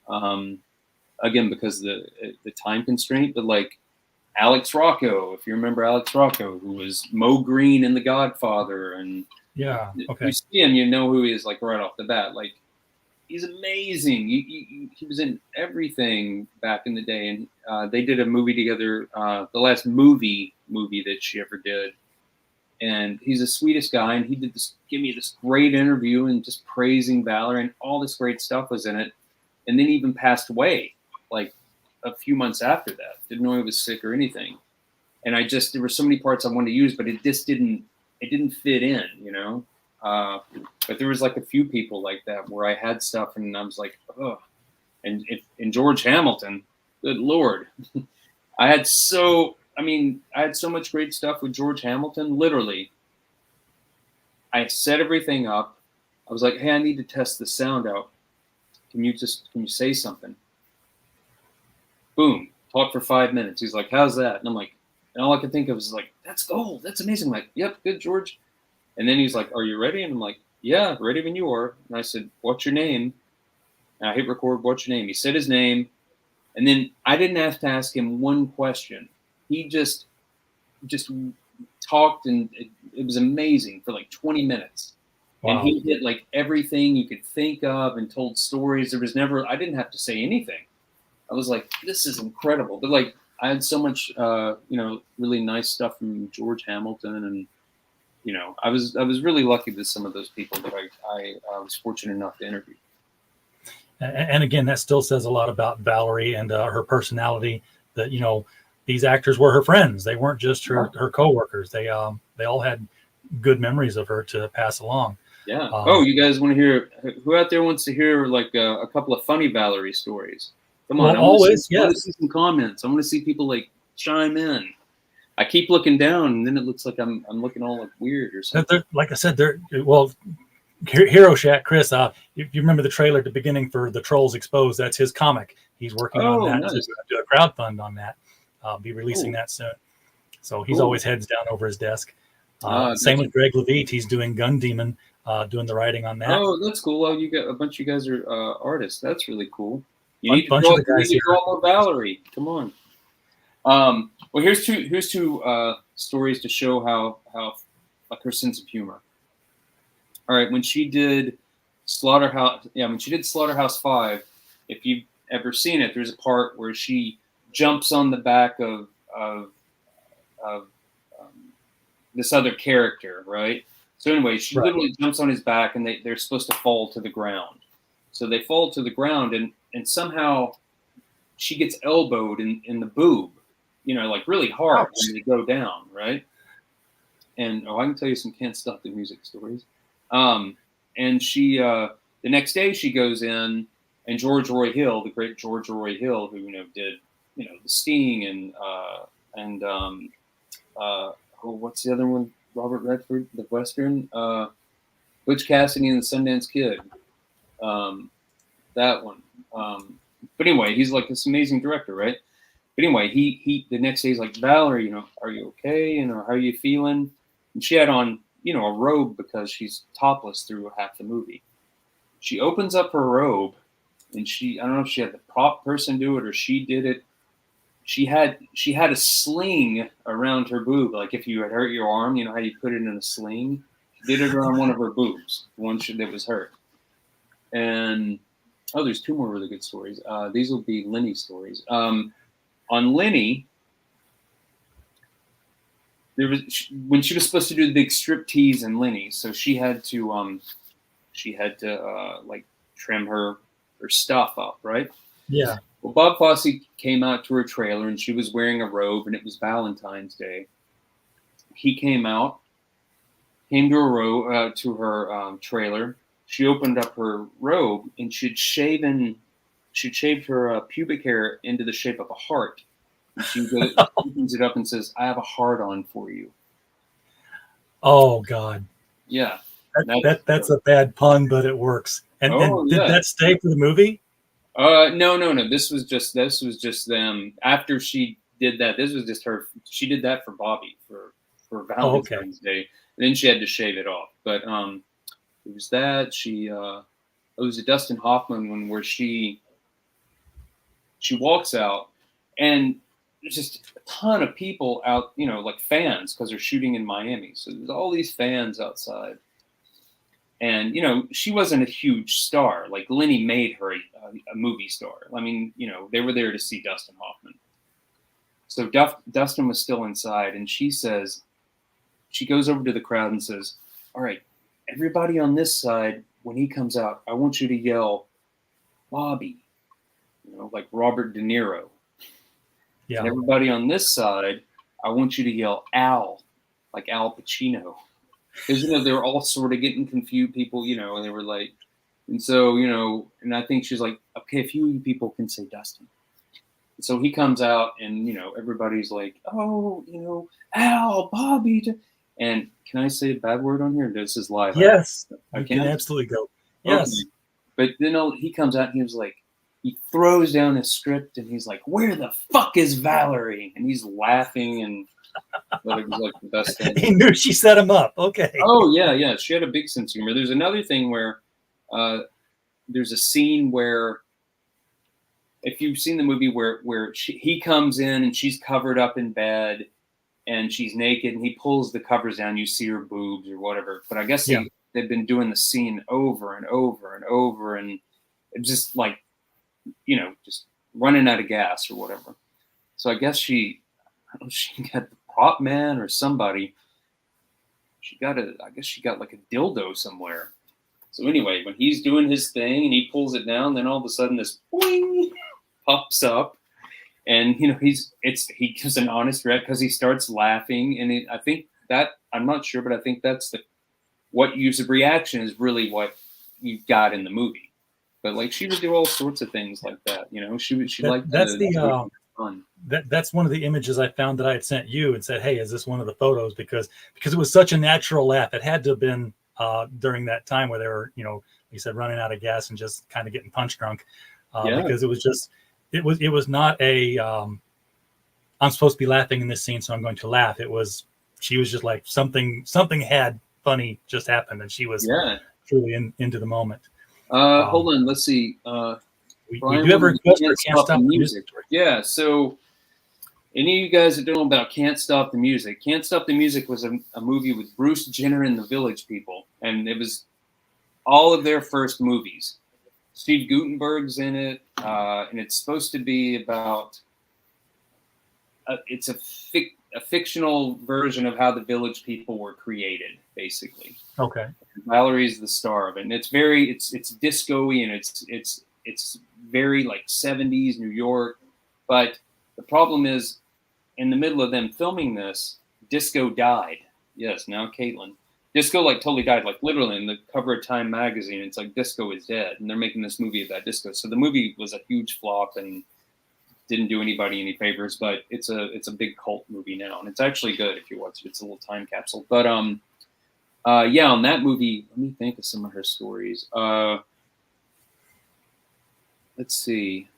again because the time constraint. But like Alex Rocco, if you remember Alex Rocco, who was Mo Green in The Godfather, and yeah, okay, you see him, you know who he is like right off the bat. Like he's amazing. He was in everything back in the day, and they did a movie together, the last movie that she ever did. And he's the sweetest guy, and he did give me this great interview and just praising Valerie, and all this great stuff was in it. And then he even passed away like a few months after that. Didn't know he was sick or anything. And there were so many parts I wanted to use, but it just didn't fit in, but there was like a few people like that where I had stuff and I was like, oh, and George Hamilton, good Lord. I had so much great stuff with George Hamilton. Literally, I set everything up. I was like, hey, I need to test the sound out. Can you say something? Boom. Talk for 5 minutes. He's like, how's that? And I'm like, and all I could think of was like, that's gold. That's amazing. I'm like, yep, good, George. And then he's like, are you ready? And I'm like, yeah, ready when you are. And I said, what's your name? And I hit record, what's your name? He said his name. And then I didn't have to ask him one question. He just talked, and it was amazing for like 20 minutes. Wow. And he hit like everything you could think of and told stories. I didn't have to say anything. I was like, this is incredible. But like, I had so much, really nice stuff from George Hamilton, and I was really lucky with some of those people that I was fortunate enough to interview. And again, that still says a lot about Valerie and her personality. That these actors were her friends; they weren't just her coworkers. They all had good memories of her to pass along. Yeah. You guys want to hear? Who out there wants to hear like a couple of funny Valerie stories? Come on, always. I want to see some comments. I want to see people like chime in. I keep looking down, and then it looks like I'm looking all like weird or something. Like I said, well, Hero Shack, Chris. You remember the trailer at the beginning for The Trolls Exposed? That's his comic. He's working on that nice. to do a crowdfund on that. Be releasing that soon. So he's always heads down over his desk. Same with Greg Levitt. He's doing Gun Demon, doing the writing on that. Oh, that's cool. Well, you got a bunch of you guys are artists. That's really cool. You A need to bunch draw, of the guys you need to here. draw more Valerie. Come on. Well, here's two stories to show how like her sense of humor. All right, when she did Slaughterhouse 5, if you've ever seen it, there's a part where she jumps on the back of this other character, right? So anyway, she literally jumps on his back, and they're supposed to fall to the ground. So they fall to the ground, and somehow she gets elbowed in the boob, like really hard when they go down, right? And I can tell you some Can't Stop the Music stories. And she the next day she goes in, and George Roy Hill, the great George Roy Hill, who did The Sting and what's the other one? Robert Redford, the Western, Butch Cassidy and the Sundance Kid. That one. But anyway, he's like this amazing director, right? But anyway, he the next day he's like, Valerie, are you okay? How are you feeling? And she had on, a robe because she's topless through half the movie. She opens up her robe, and I don't know if she had the prop person do it or she did it. She had a sling around her boob, like if you had hurt your arm, how you put it in a sling. She did it around one of her boobs, the one that was hurt. And there's two more really good stories. These will be Lenny stories. On Lenny, when she was supposed to do the big strip tease in Lenny, so she had to like trim her stuff up, right? Yeah. Well, Bob Fosse came out to her trailer, and she was wearing a robe, and it was Valentine's Day. He came to her trailer. She opened up her robe, and she'd shaved her pubic hair into the shape of a heart. And she opens it up and says, "I have a heart on for you." Oh God. Yeah. That's a bad pun, but it works. And did that stay for the movie? No. This was just them. After she did that, this was just her. She did that for Bobby for Valentine's Day. And then she had to shave it off. But it was that it was a Dustin Hoffman one where she walks out, and there's just a ton of people out, like fans, because they're shooting in Miami. So there's all these fans outside. And, she wasn't a huge star. Like, Lenny made her a movie star. I mean, they were there to see Dustin Hoffman. So Dustin was still inside, and she goes over to the crowd and says, "All right, everybody on this side, when he comes out, I want you to yell, Bobby, like Robert De Niro. Yeah. And everybody on this side, I want you to yell Al, like Al Pacino." Because, they were all sort of getting confused, people, and they were like, and so, and I think she's like, okay, a few of you people can say Dustin. So he comes out, and, everybody's like, oh, Al, Bobby. And can I say a bad word on here? This is live. Yes, I can absolutely go. Yes. Okay. But then he comes out, and he was like, he throws down his script, and he's like, "Where the fuck is Valerie?" And he's laughing, and but it was like the best thing. He knew she set him up. Okay. Oh yeah. She had a big sense of humor. There's another thing where there's a scene where, if you've seen the movie where he comes in and she's covered up in bed and she's naked, and he pulls the covers down, you see her boobs or whatever. But I guess they've been doing the scene over and over and over, and it's just like, just running out of gas or whatever. So I guess she got the prop man or somebody. I guess she got like a dildo somewhere. So anyway, when he's doing his thing and he pulls it down, then all of a sudden this boing pops up, and he gives an honest reaction because he starts laughing, and I think that, I'm not sure, but I think that's what use of reaction is really what you've got in the movie. But like, she would do all sorts of things like that, she liked. fun. That's one of the images I found that I had sent you and said, "Hey, is this one of the photos?" Because it was such a natural laugh. It had to have been during that time where they were, like you said, running out of gas and just kind of getting punch drunk. Because it was just, it was not a I'm supposed to be laughing in this scene, so I'm going to laugh. She was just like something had funny just happened, and she was truly into the moment. Hold on, let's see. We do have a request for Can't Stop the Music. Yeah, so any of you guys that don't know about Can't Stop the Music, Can't Stop the Music was a movie with Bruce Jenner and the Village People, and it was all of their first movies. Steve Guttenberg's in it, and it's supposed to be about it's a fictional version of how the Village People were created, basically. Okay. Valerie's the star of it, and it's disco-y, and it's very like 70s New York. But the problem is, in the middle of them filming this, disco died. Yes, now Caitlin. Disco like totally died, like literally in the cover of Time magazine. It's like disco is dead, and they're making this movie about disco. So the movie was a huge flop and didn't do anybody any favors. But it's a big cult movie now, and it's actually good if you watch it. It's a little time capsule. But yeah, on that movie, let me think of some of her stories. Let's see.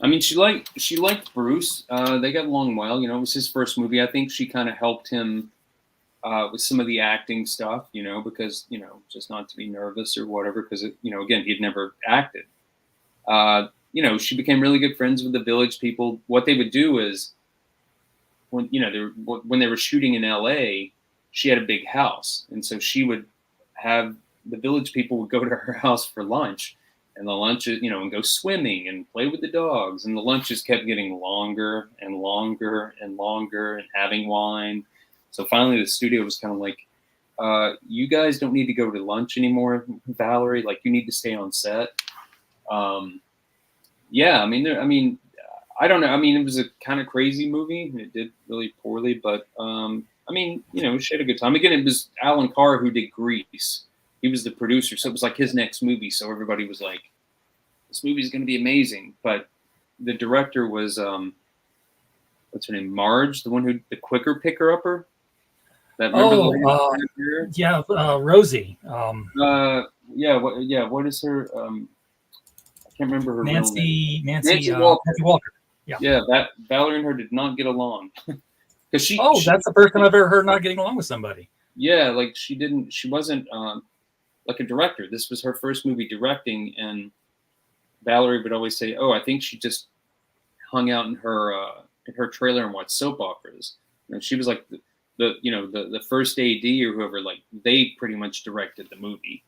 I mean, she liked Bruce. They got along well. It was his first movie. I think she kind of helped him with some of the acting stuff. Because just not to be nervous or whatever. Because again, he'd never acted. She became really good friends with the Village People. What they would do is, when they were shooting in L.A., she had a big house, and so she would have the Village People would go to her house for lunch, and the lunches, and go swimming and play with the dogs, and the lunches kept getting longer and longer and longer, and having wine. So finally, the studio was kind of like, "You guys don't need to go to lunch anymore, Valerie. Like, you need to stay on set." Yeah, I don't know. It was a kind of crazy movie, and it did really poorly. But she had a good time. Again, it was Alan Carr who did Grease. He was the producer, so it was like his next movie. So everybody was like, "This movie is going to be amazing." But the director was what's her name? Marge, the one who the quicker picker upper. Rosie. What is her? I can't remember her Nancy real name. Nancy Walker. Nancy Walker. Yeah, that Valerie and her did not get along. Because that's the first time I've ever heard not getting along with somebody. Yeah, like she wasn't like a director. This was her first movie directing, and Valerie would always say, "Oh, I think she just hung out in her trailer and watched soap operas." She was like the first AD or whoever. Like, they pretty much directed the movie.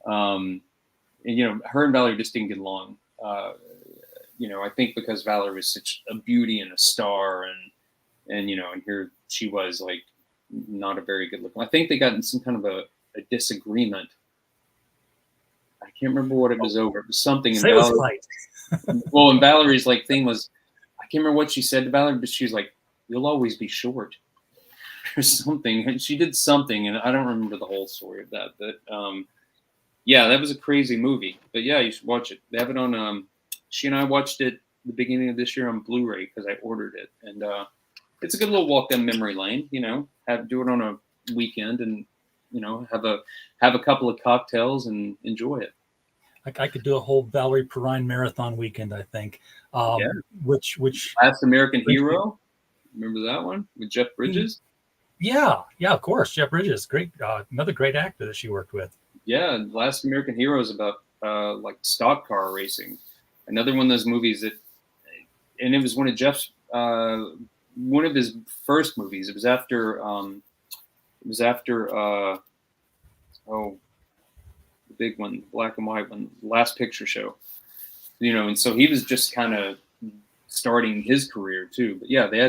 And her and Valerie just didn't get along. I think because Valerie was such a beauty and a star, and here she was like not a very good looking. I think they got in some kind of a disagreement. I can't remember what it was over. It was something. And and Valerie's like thing was, I can't remember what she said to Valerie, but she was like, "You'll always be short," or something. And she did something, and I don't remember the whole story of that. But yeah, that was a crazy movie. But yeah, you should watch it. They have it on. She and I watched it the beginning of this year on Blu-ray because I ordered it, and it's a good little walk down memory lane. Do it on a weekend, and have a couple of cocktails and enjoy it. I could do a whole Valerie Perrine marathon weekend, I think. Which Last American Hero. Remember that one with Jeff Bridges? Yeah, of course. Jeff Bridges, great, another great actor that she worked with. Yeah, Last American Hero is about like stock car racing. Another one of those movies and it was one of Jeff's one of his first movies. It was after the big one, black and white one, Last Picture Show. And so he was just kind of starting his career too. But yeah, they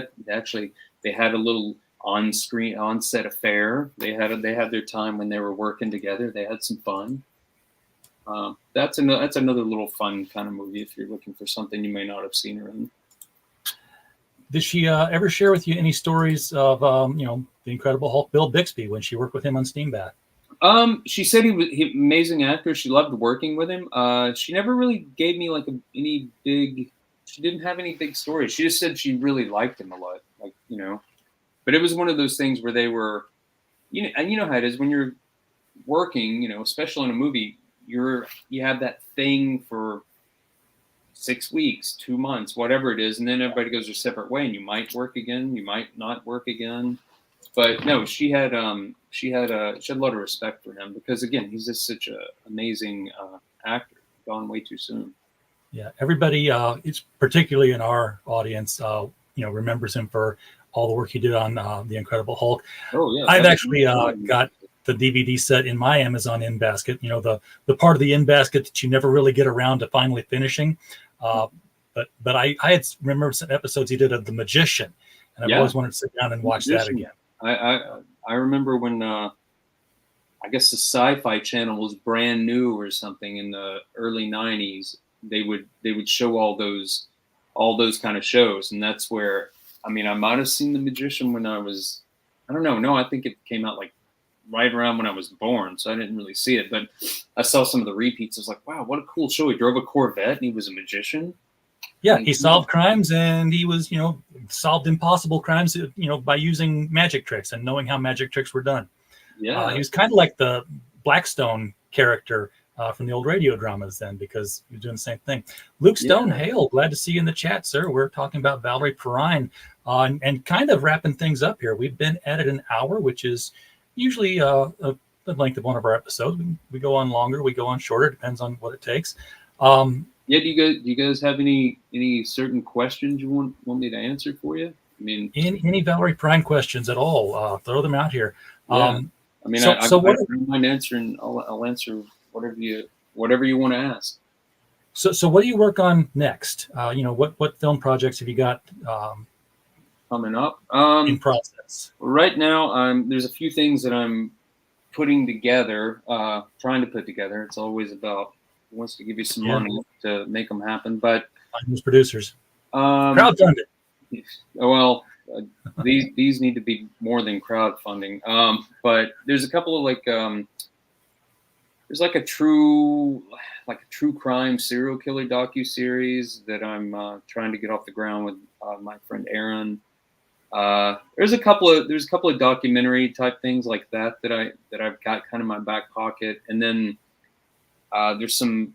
had a little on-set affair. They had their time when they were working together. They had some fun. That's another little fun kind of movie if you're looking for something you may not have seen her in. Did she ever share with you any stories of the Incredible Hulk, Bill Bixby, when she worked with him on Steam Bath? She said he amazing actor. She loved working with him. She never really gave me like any big. She didn't have any big stories. She just said she really liked him a lot, like But it was one of those things where they were, and you know how it is when you're working, especially in a movie, you have that thing for 6 weeks, 2 months, whatever it is, and then everybody goes their separate way, and you might work again, you might not work again. But no, she had a lot of respect for him because again, he's just such an amazing actor. Gone way too soon. Yeah, everybody, it's particularly in our audience, remembers him for all the work he did on The Incredible Hulk. Oh yeah, I've actually got the DVD set in my Amazon in basket. The part of the in basket that you never really get around to finally finishing. But I had remembered some episodes he did of The Magician, and I've always wanted to sit down and watch that again. I remember when I guess the Sci-Fi Channel was brand new or something in the early '90s. They would show all those kind of shows, and that's where I might have seen The Magician when I was I don't know. No, I think it came out like right around when I was born, so I didn't really see it. But I saw some of the repeats. I was like, wow, what a cool show! He drove a Corvette and he was a magician. Yeah, he solved crimes, and he was, solved impossible crimes, by using magic tricks and knowing how magic tricks were done. Yeah, he was kind of like the Blackstone character from the old radio dramas then, because he was doing the same thing. Luke Stone, hail! Glad to see you in the chat, sir. We're talking about Valerie Perrine and kind of wrapping things up here. We've been at it an hour, which is usually the length of one of our episodes. We go on longer, we go on shorter, depends on what it takes. Yeah, do you guys have any certain questions you want me to answer for you? Any Valerie Perrine questions at all? Throw them out here. Yeah. I don't mind answering. I'll answer whatever you want to ask. So what do you work on next? What film projects have you got coming up in process? Right now, there's a few things that I'm putting together, trying to put together. It's always about who wants to give you some money to make them happen, but those producers crowdfunded. Well, these need to be more than crowdfunding. But there's a couple of there's like a true crime serial killer docuseries that I'm trying to get off the ground with my friend Aaron. There's a couple of documentary type things like that I've got kind of in my back pocket, and then there's some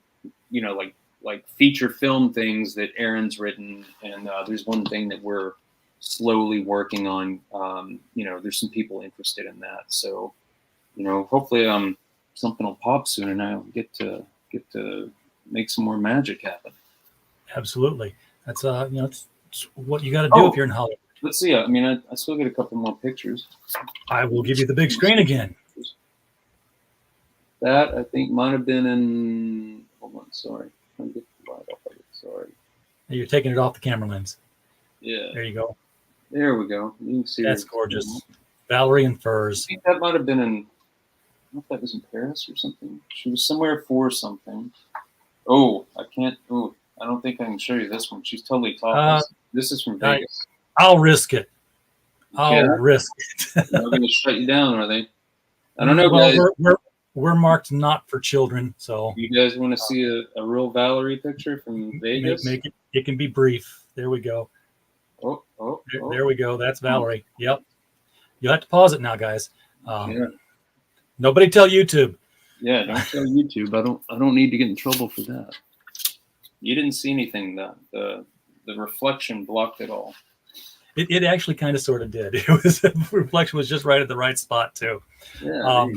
like feature film things that Aaron's written, and there's one thing that we're slowly working on. There's some people interested in that, so hopefully something will pop soon, and I'll get to make some more magic happen. Absolutely, that's it's what you got to do if you're in Hollywood. Let's see. I still get a couple more pictures. I will give you the big screen again. That I think might have been in. Hold on, sorry. I'm get the light off of it. Sorry. You're taking it off the camera lens. Yeah. There you go. There we go. You can see. That's gorgeous. Valerie in furs. I think that might have been in. I don't know if that was in Paris or something. She was somewhere for something. Oh, I can't. Oh, I don't think I can show you this one. She's totally topless. This is from Vegas. I'll risk it. I'll risk it. They're going to shut you down, are they? I don't know, guys. We're marked not for children, so. You guys want to see a real Valerie picture from Vegas? Make it. It can be brief. There we go. Oh. There we go. That's Valerie. Yep. You'll have to pause it now, guys. Nobody tell YouTube. Yeah, don't tell YouTube. I don't need to get in trouble for that. You didn't see anything. The reflection blocked it all. It actually kind of sort of did. It was the reflection was just right at the right spot too. Yeah.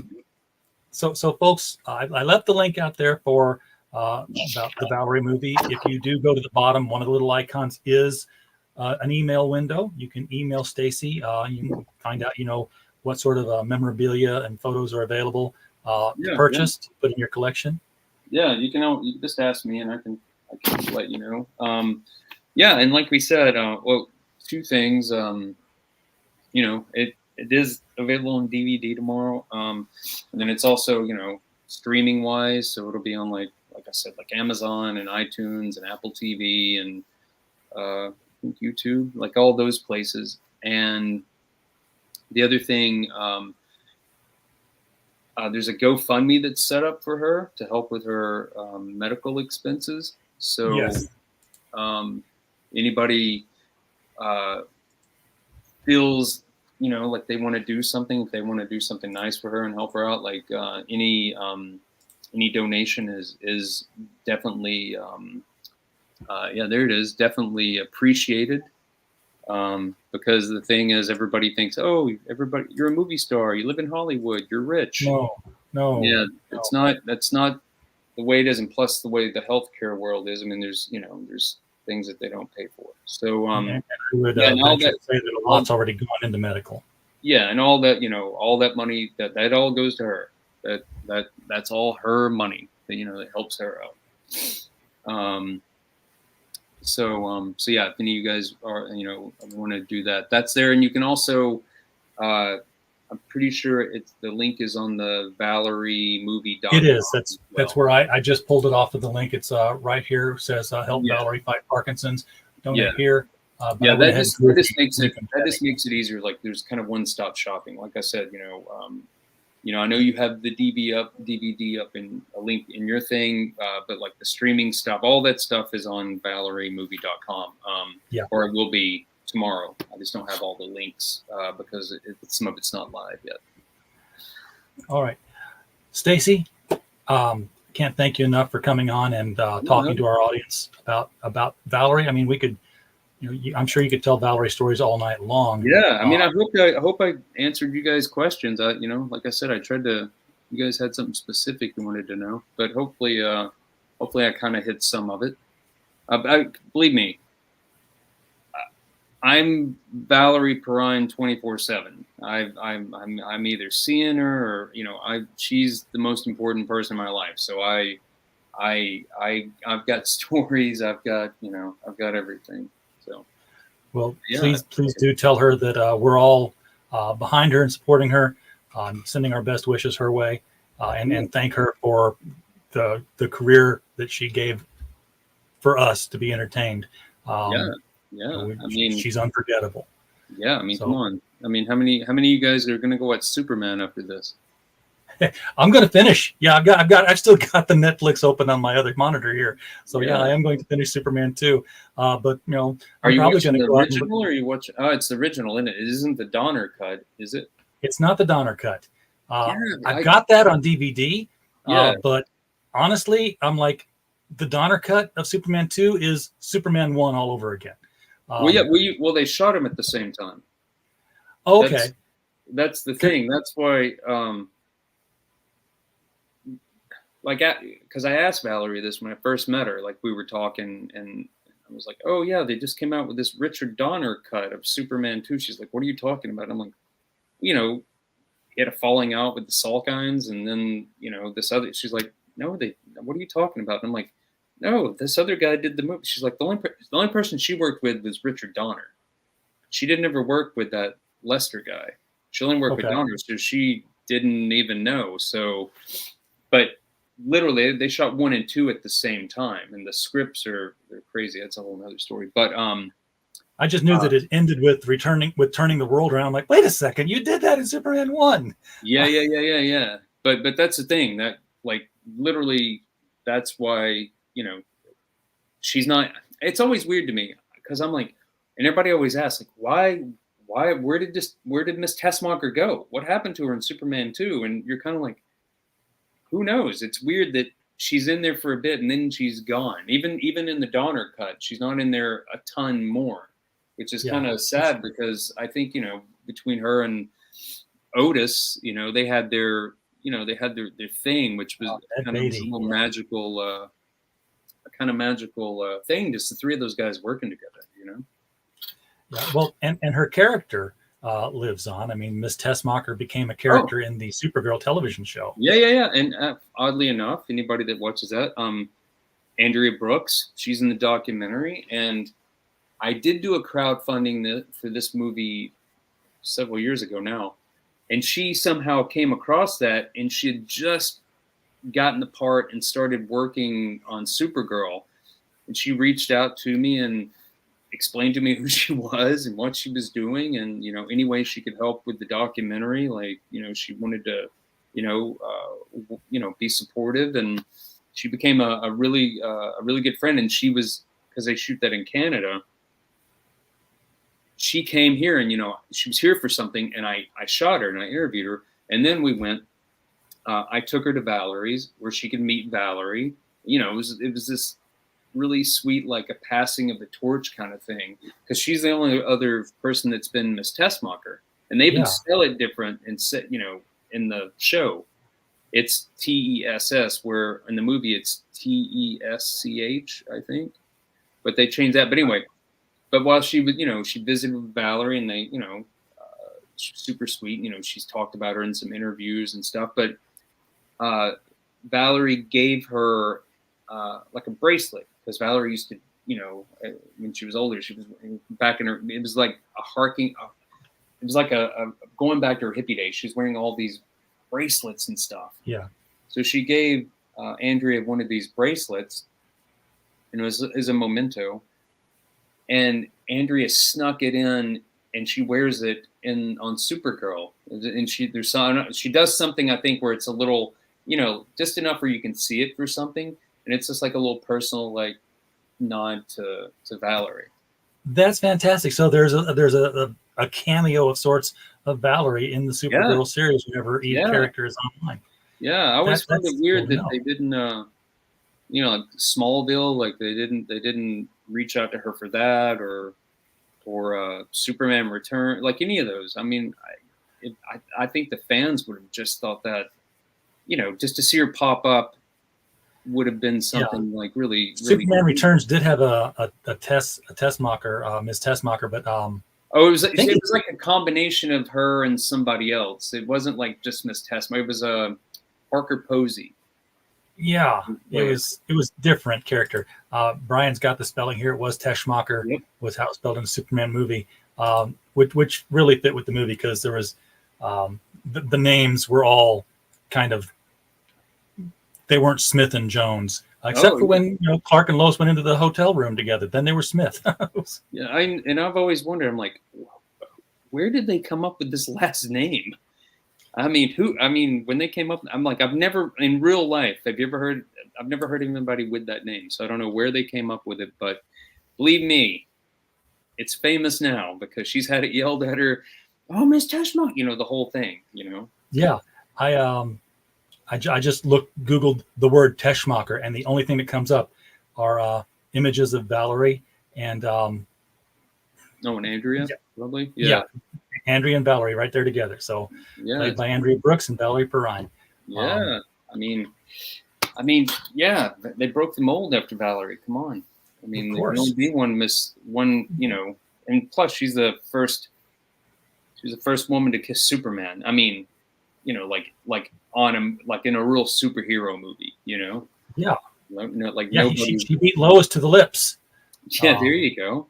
So folks, I left the link out there for about the Valerie movie. If you do go to the bottom, one of the little icons is an email window. You can email Stacey. You can find out, what sort of memorabilia and photos are available to purchase, to put in your collection. Yeah, you can just ask me, and I can let you know. And like we said, two things. It is available on DVD tomorrow, and then it's also streaming wise, so it'll be on like I said, like Amazon and iTunes and Apple TV and I think YouTube, like all those places. And the other thing, there's a GoFundMe that's set up for her to help with her medical expenses. So Yes. Anybody feels, like they want to do something, if they want to do something nice for her and help her out, like any donation is definitely, there it is, definitely appreciated. Because the thing is, everybody thinks, oh, you're a movie star, you live in Hollywood, you're rich. No. Yeah, it's not. That's not the way it is, and plus the way the healthcare world is. I mean, there's things that they don't pay for. So And I would and all venture that, to say that a lot's already gone into medical. yeah, and all that, all that money that all goes to her. That's all her money that that helps her out. So yeah, if any of you guys are want to do that, that's there, and you can also. I'm pretty sure the link is on the ValerieMovie.com. It is. That's where I just pulled it off of the link. It's right here. It says help Valerie fight Parkinson's. Donate here. That just makes it easier. Like there's kind of one-stop shopping. Like I said, I know you have the DVD up in a link in your thing, but like the streaming stuff, all that stuff is on ValerieMovie.com. Or it will be tomorrow. I just don't have all the links because some of it's not live yet. All right, Stacey, can't thank you enough for coming on and talking to our audience about Valerie. I mean, we could, I'm sure you could tell Valerie stories all night long. Yeah, I mean, I hope I answered you guys' questions. Like I said, I tried to. You guys had something specific you wanted to know, but hopefully I kind of hit some of it. Believe me. I'm Valerie Perrine 24/7. I'm either seeing her or she's the most important person in my life. So I've got stories. I've got everything. So well, please do tell her that we're all behind her and supporting her, sending our best wishes her way, and thank her for the career that she gave for us to be entertained. Yeah, I mean, she's unforgettable. Yeah, I mean, come on. I mean, how many of you guys are going to go watch Superman after this? I'm going to finish. Yeah, I've still got the Netflix open on my other monitor here. So yeah, I am going to finish Superman too. But are you watching the original or are you watching? Oh, it's the original, isn't it? It isn't the Donner cut, is it? It's not the Donner cut. I got that on DVD. But honestly, I'm like, the Donner cut of Superman 2 is Superman 1 all over again. Well, they shot him at the same time. Okay. That's the thing. That's why, because I asked Valerie this when I first met her. Like we were talking, and I was like, "Oh yeah, they just came out with this Richard Donner cut of Superman 2." She's like, "What are you talking about?" I'm like, he had a falling out with the Salkinds, and then this other. She's like, "No, what are you talking about?" And I'm like, "No, this other guy did the movie." She's like, the only person she worked with was Richard Donner. She didn't ever work with that Lester guy. She only worked with Donner, so she didn't even know. So, but literally, they shot 1 and 2 at the same time, and the scripts they're crazy. That's a whole other story. But I just knew that it ended with turning the world around. I'm like, wait a second, you did that in Superman 1. Yeah. But that's the thing that literally that's why she's not. It's always weird to me because I'm like, and everybody always asks why where did Miss Tessmacher go? What happened to her in Superman 2? And you're kind of like, who knows? It's weird that she's in there for a bit and then she's gone. Even in the Donner cut, she's not in there a ton more, which is kind of sad because I think between her and Otis, they had their thing, which was kind of a little magical. Kind of magical thing, just the three of those guys working together, Yeah, well, and her character lives on. I mean, Miss Tessmacher became a character in the Supergirl television show. Yeah. And oddly enough, anybody that watches that, Andrea Brooks, she's in the documentary, and I did do a crowdfunding for this movie several years ago now, and she somehow came across that, and she had just gotten the part and started working on Supergirl, and she reached out to me and explained to me who she was and what she was doing, and any way she could help with the documentary. Like she wanted to be supportive. And she became a really good friend. And she was, because they shoot that in Canada, she came here, and she was here for something, and I shot her and I interviewed her, and then we went. I took her to Valerie's where she could meet Valerie. It was this really sweet, like a passing of the torch kind of thing, because she's the only other person that's been Miss Tessmacher, and they even spell it different and in the show it's TESS, where in the movie it's TESCH, I think, but they changed that. But anyway, but while she was, she visited with Valerie, and they, she's super sweet. She's talked about her in some interviews and stuff, but Valerie gave her like a bracelet, because Valerie used to, when she was older, she was back in her, it was like it was like a going back to her hippie days. She was wearing all these bracelets and stuff. Yeah. So she gave Andrea one of these bracelets, and it was as a memento. And Andrea snuck it in, and she wears it on Supergirl. And she does something, I think, where it's a little, just enough where you can see it for something, and it's just like a little personal, like, nod to Valerie. That's fantastic. So there's a cameo of sorts of Valerie in the Supergirl series whenever each character is online. Yeah, I always found it weird that they didn't, like Smallville, like they didn't reach out to her for that, or Superman Return, like any of those. I mean, I think the fans would have just thought that, just to see her pop up would have been something like really. Superman Returns did have a Tessmacher, Ms. Tessmacher, but it was like a combination of her and somebody else. It wasn't like just Miss Tessmacher. It was Parker Posey. Yeah, it was different character. Brian's got the spelling here. It was Tessmacher, was how it's spelled in the Superman movie, which really fit with the movie, because there was the names were all kind of, they weren't Smith and Jones, except for when Clark and Lois went into the hotel room together. Then they were Smith. Yeah, I've always wondered. I'm like, where did they come up with this last name? I mean, when they came up, I'm like, I've never in real life. Have you ever heard? I've never heard anybody with that name, so I don't know where they came up with it. But believe me, it's famous now, because she's had it yelled at her. Oh, Miss Tessmacher, the whole thing. Yeah, I just Googled the word Tessmacher, and the only thing that comes up are images of Valerie and and Andrea, probably. Yeah, Andrea and Valerie right there together. So played by Andrea Brooks and Valerie Perrine. Yeah, I mean, yeah, they broke the mold after Valerie. Come on, I mean, there can only be one, and plus she's the first woman to kiss Superman. I mean, like in a real superhero movie, Yeah. Nobody. She beat Lois to the lips. Yeah, there you go.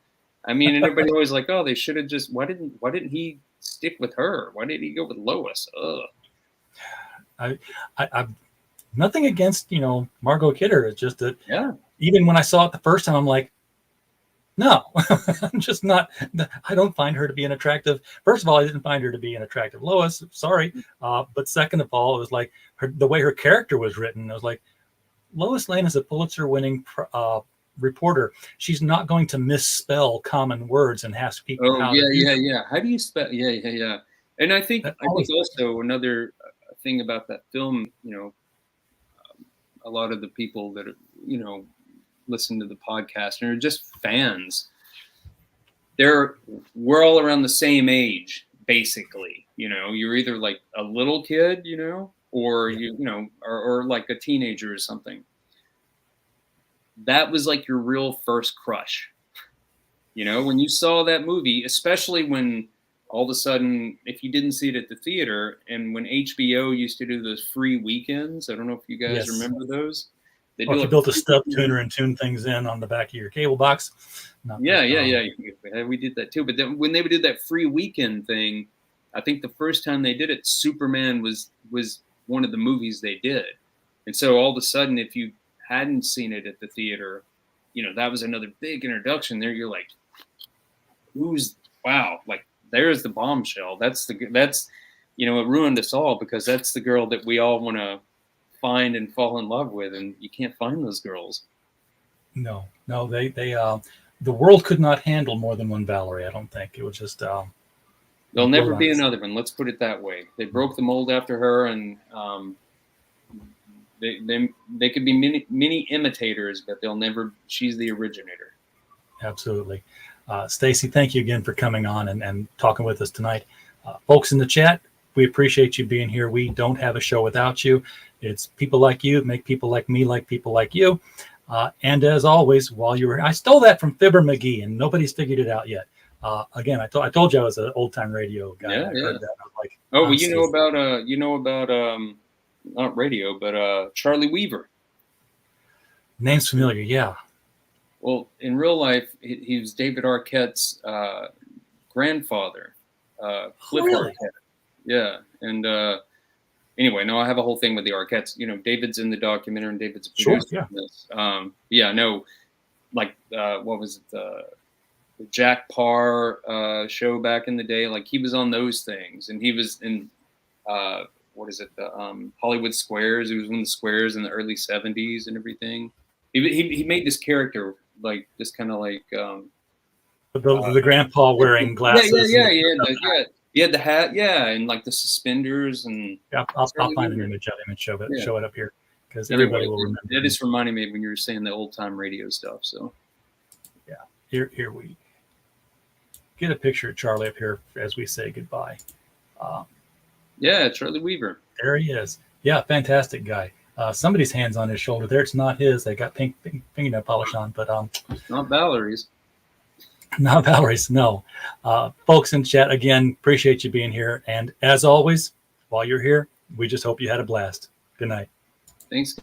I mean, and everybody always like, oh, they should have just. Why didn't he stick with her? Why did he go with Lois? Ugh. I've nothing against Margot Kidder. It's just that even when I saw it the first time, I'm like, no, I'm just not. I don't find her to be an attractive. First of all, I didn't find her to be an attractive Lois. Sorry, but second of all, it was like the way her character was written. I was like, Lois Lane is a Pulitzer-winning reporter. She's not going to misspell common words and ask people. Oh, yeah. How do you spell? Yeah. And I think also another thing about that film, a lot of the people that are, listen to the podcast and are just fans. We're all around the same age, basically. You're either like a little kid, or or like a teenager or something. That was like your real first crush. When you saw that movie, especially when all of a sudden, if you didn't see it at the theater, and when HBO used to do those free weekends, I don't know if you guys remember those. If you built a stub tuner and tuned things in on the back of your cable box. Yeah. We did that too. But then when they did that free weekend thing, I think the first time they did it, Superman was one of the movies they did. And so all of a sudden, if you hadn't seen it at the theater, that was another big introduction there. You're like, there's the bombshell. That's it ruined us all, because that's the girl that we all want to find and fall in love with, and you can't find those girls. No, they the world could not handle more than one Valerie. I don't think it was just. There'll never be another one. Let's put it that way. They broke the mold after her, and they could be many imitators, but they'll never. She's the originator. Absolutely. Stacey, thank you again for coming on and talking with us tonight. Folks in the chat, we appreciate you being here. We don't have a show without you. It's people like you make people like me like people like you. And as always, while you were, I stole that from Fibber McGee, and nobody's figured it out yet. Again, I told you I was an old time radio guy. Yeah, I yeah. heard that. I was like, oh, well, you know about not radio, but Charlie Weaver. Name's familiar, yeah. Well, in real life, he was David Arquette's grandfather, Cliff really? Arquette. Yeah, and anyway, no, I have a whole thing with the Arquettes. David's in the documentary, and David's a producer. Sure, yeah. In this. Yeah, no, like what was it? The Jack Parr show back in the day. Like, he was on those things, and he was in what is it? The Hollywood Squares. He was in the Squares in the early '70s and everything. He made this character like this kind of like the grandpa wearing glasses. Yeah. He had the hat, and like the suspenders, and yeah. I'll find an image of him and show it up here, because everybody will remember. That just reminded me when you were saying the old time radio stuff. So yeah, here we get a picture of Charlie up here as we say goodbye. Yeah, Charlie Weaver. There he is. Yeah, fantastic guy. Somebody's hand's on his shoulder there. It's not his. They got pink fingernail polish on, but not Valerie's. Not Valerie's, no. Folks in chat, again, appreciate you being here. And as always, while you're here, we just hope you had a blast. Good night. Thanks.